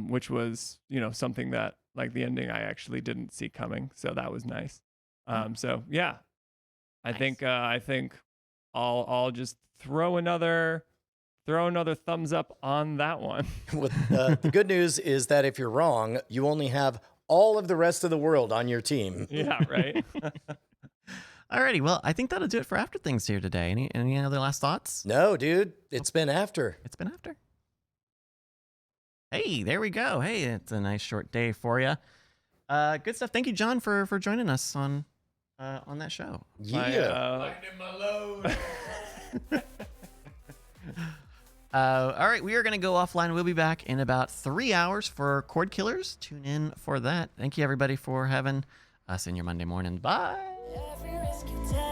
which was something that, like, the ending I actually didn't see coming, so that was nice. So yeah, I think I'll just throw another thumbs up on that one. The good news is that if you're wrong, you only have all of the rest of the world on your team. Yeah, right. Alrighty, well, I think that'll do it for After Things here today. Any other last thoughts? No, dude, it's been after. It's been after. Hey, there we go. Hey, it's a nice short day for you. Good stuff. Thank you, John, for joining us on that show. Yeah. All right, we are going to go offline. We'll be back in about 3 hours for Cord Killers. Tune in for that. Thank you, everybody, for having us in your Monday morning. Bye. Every risk you take.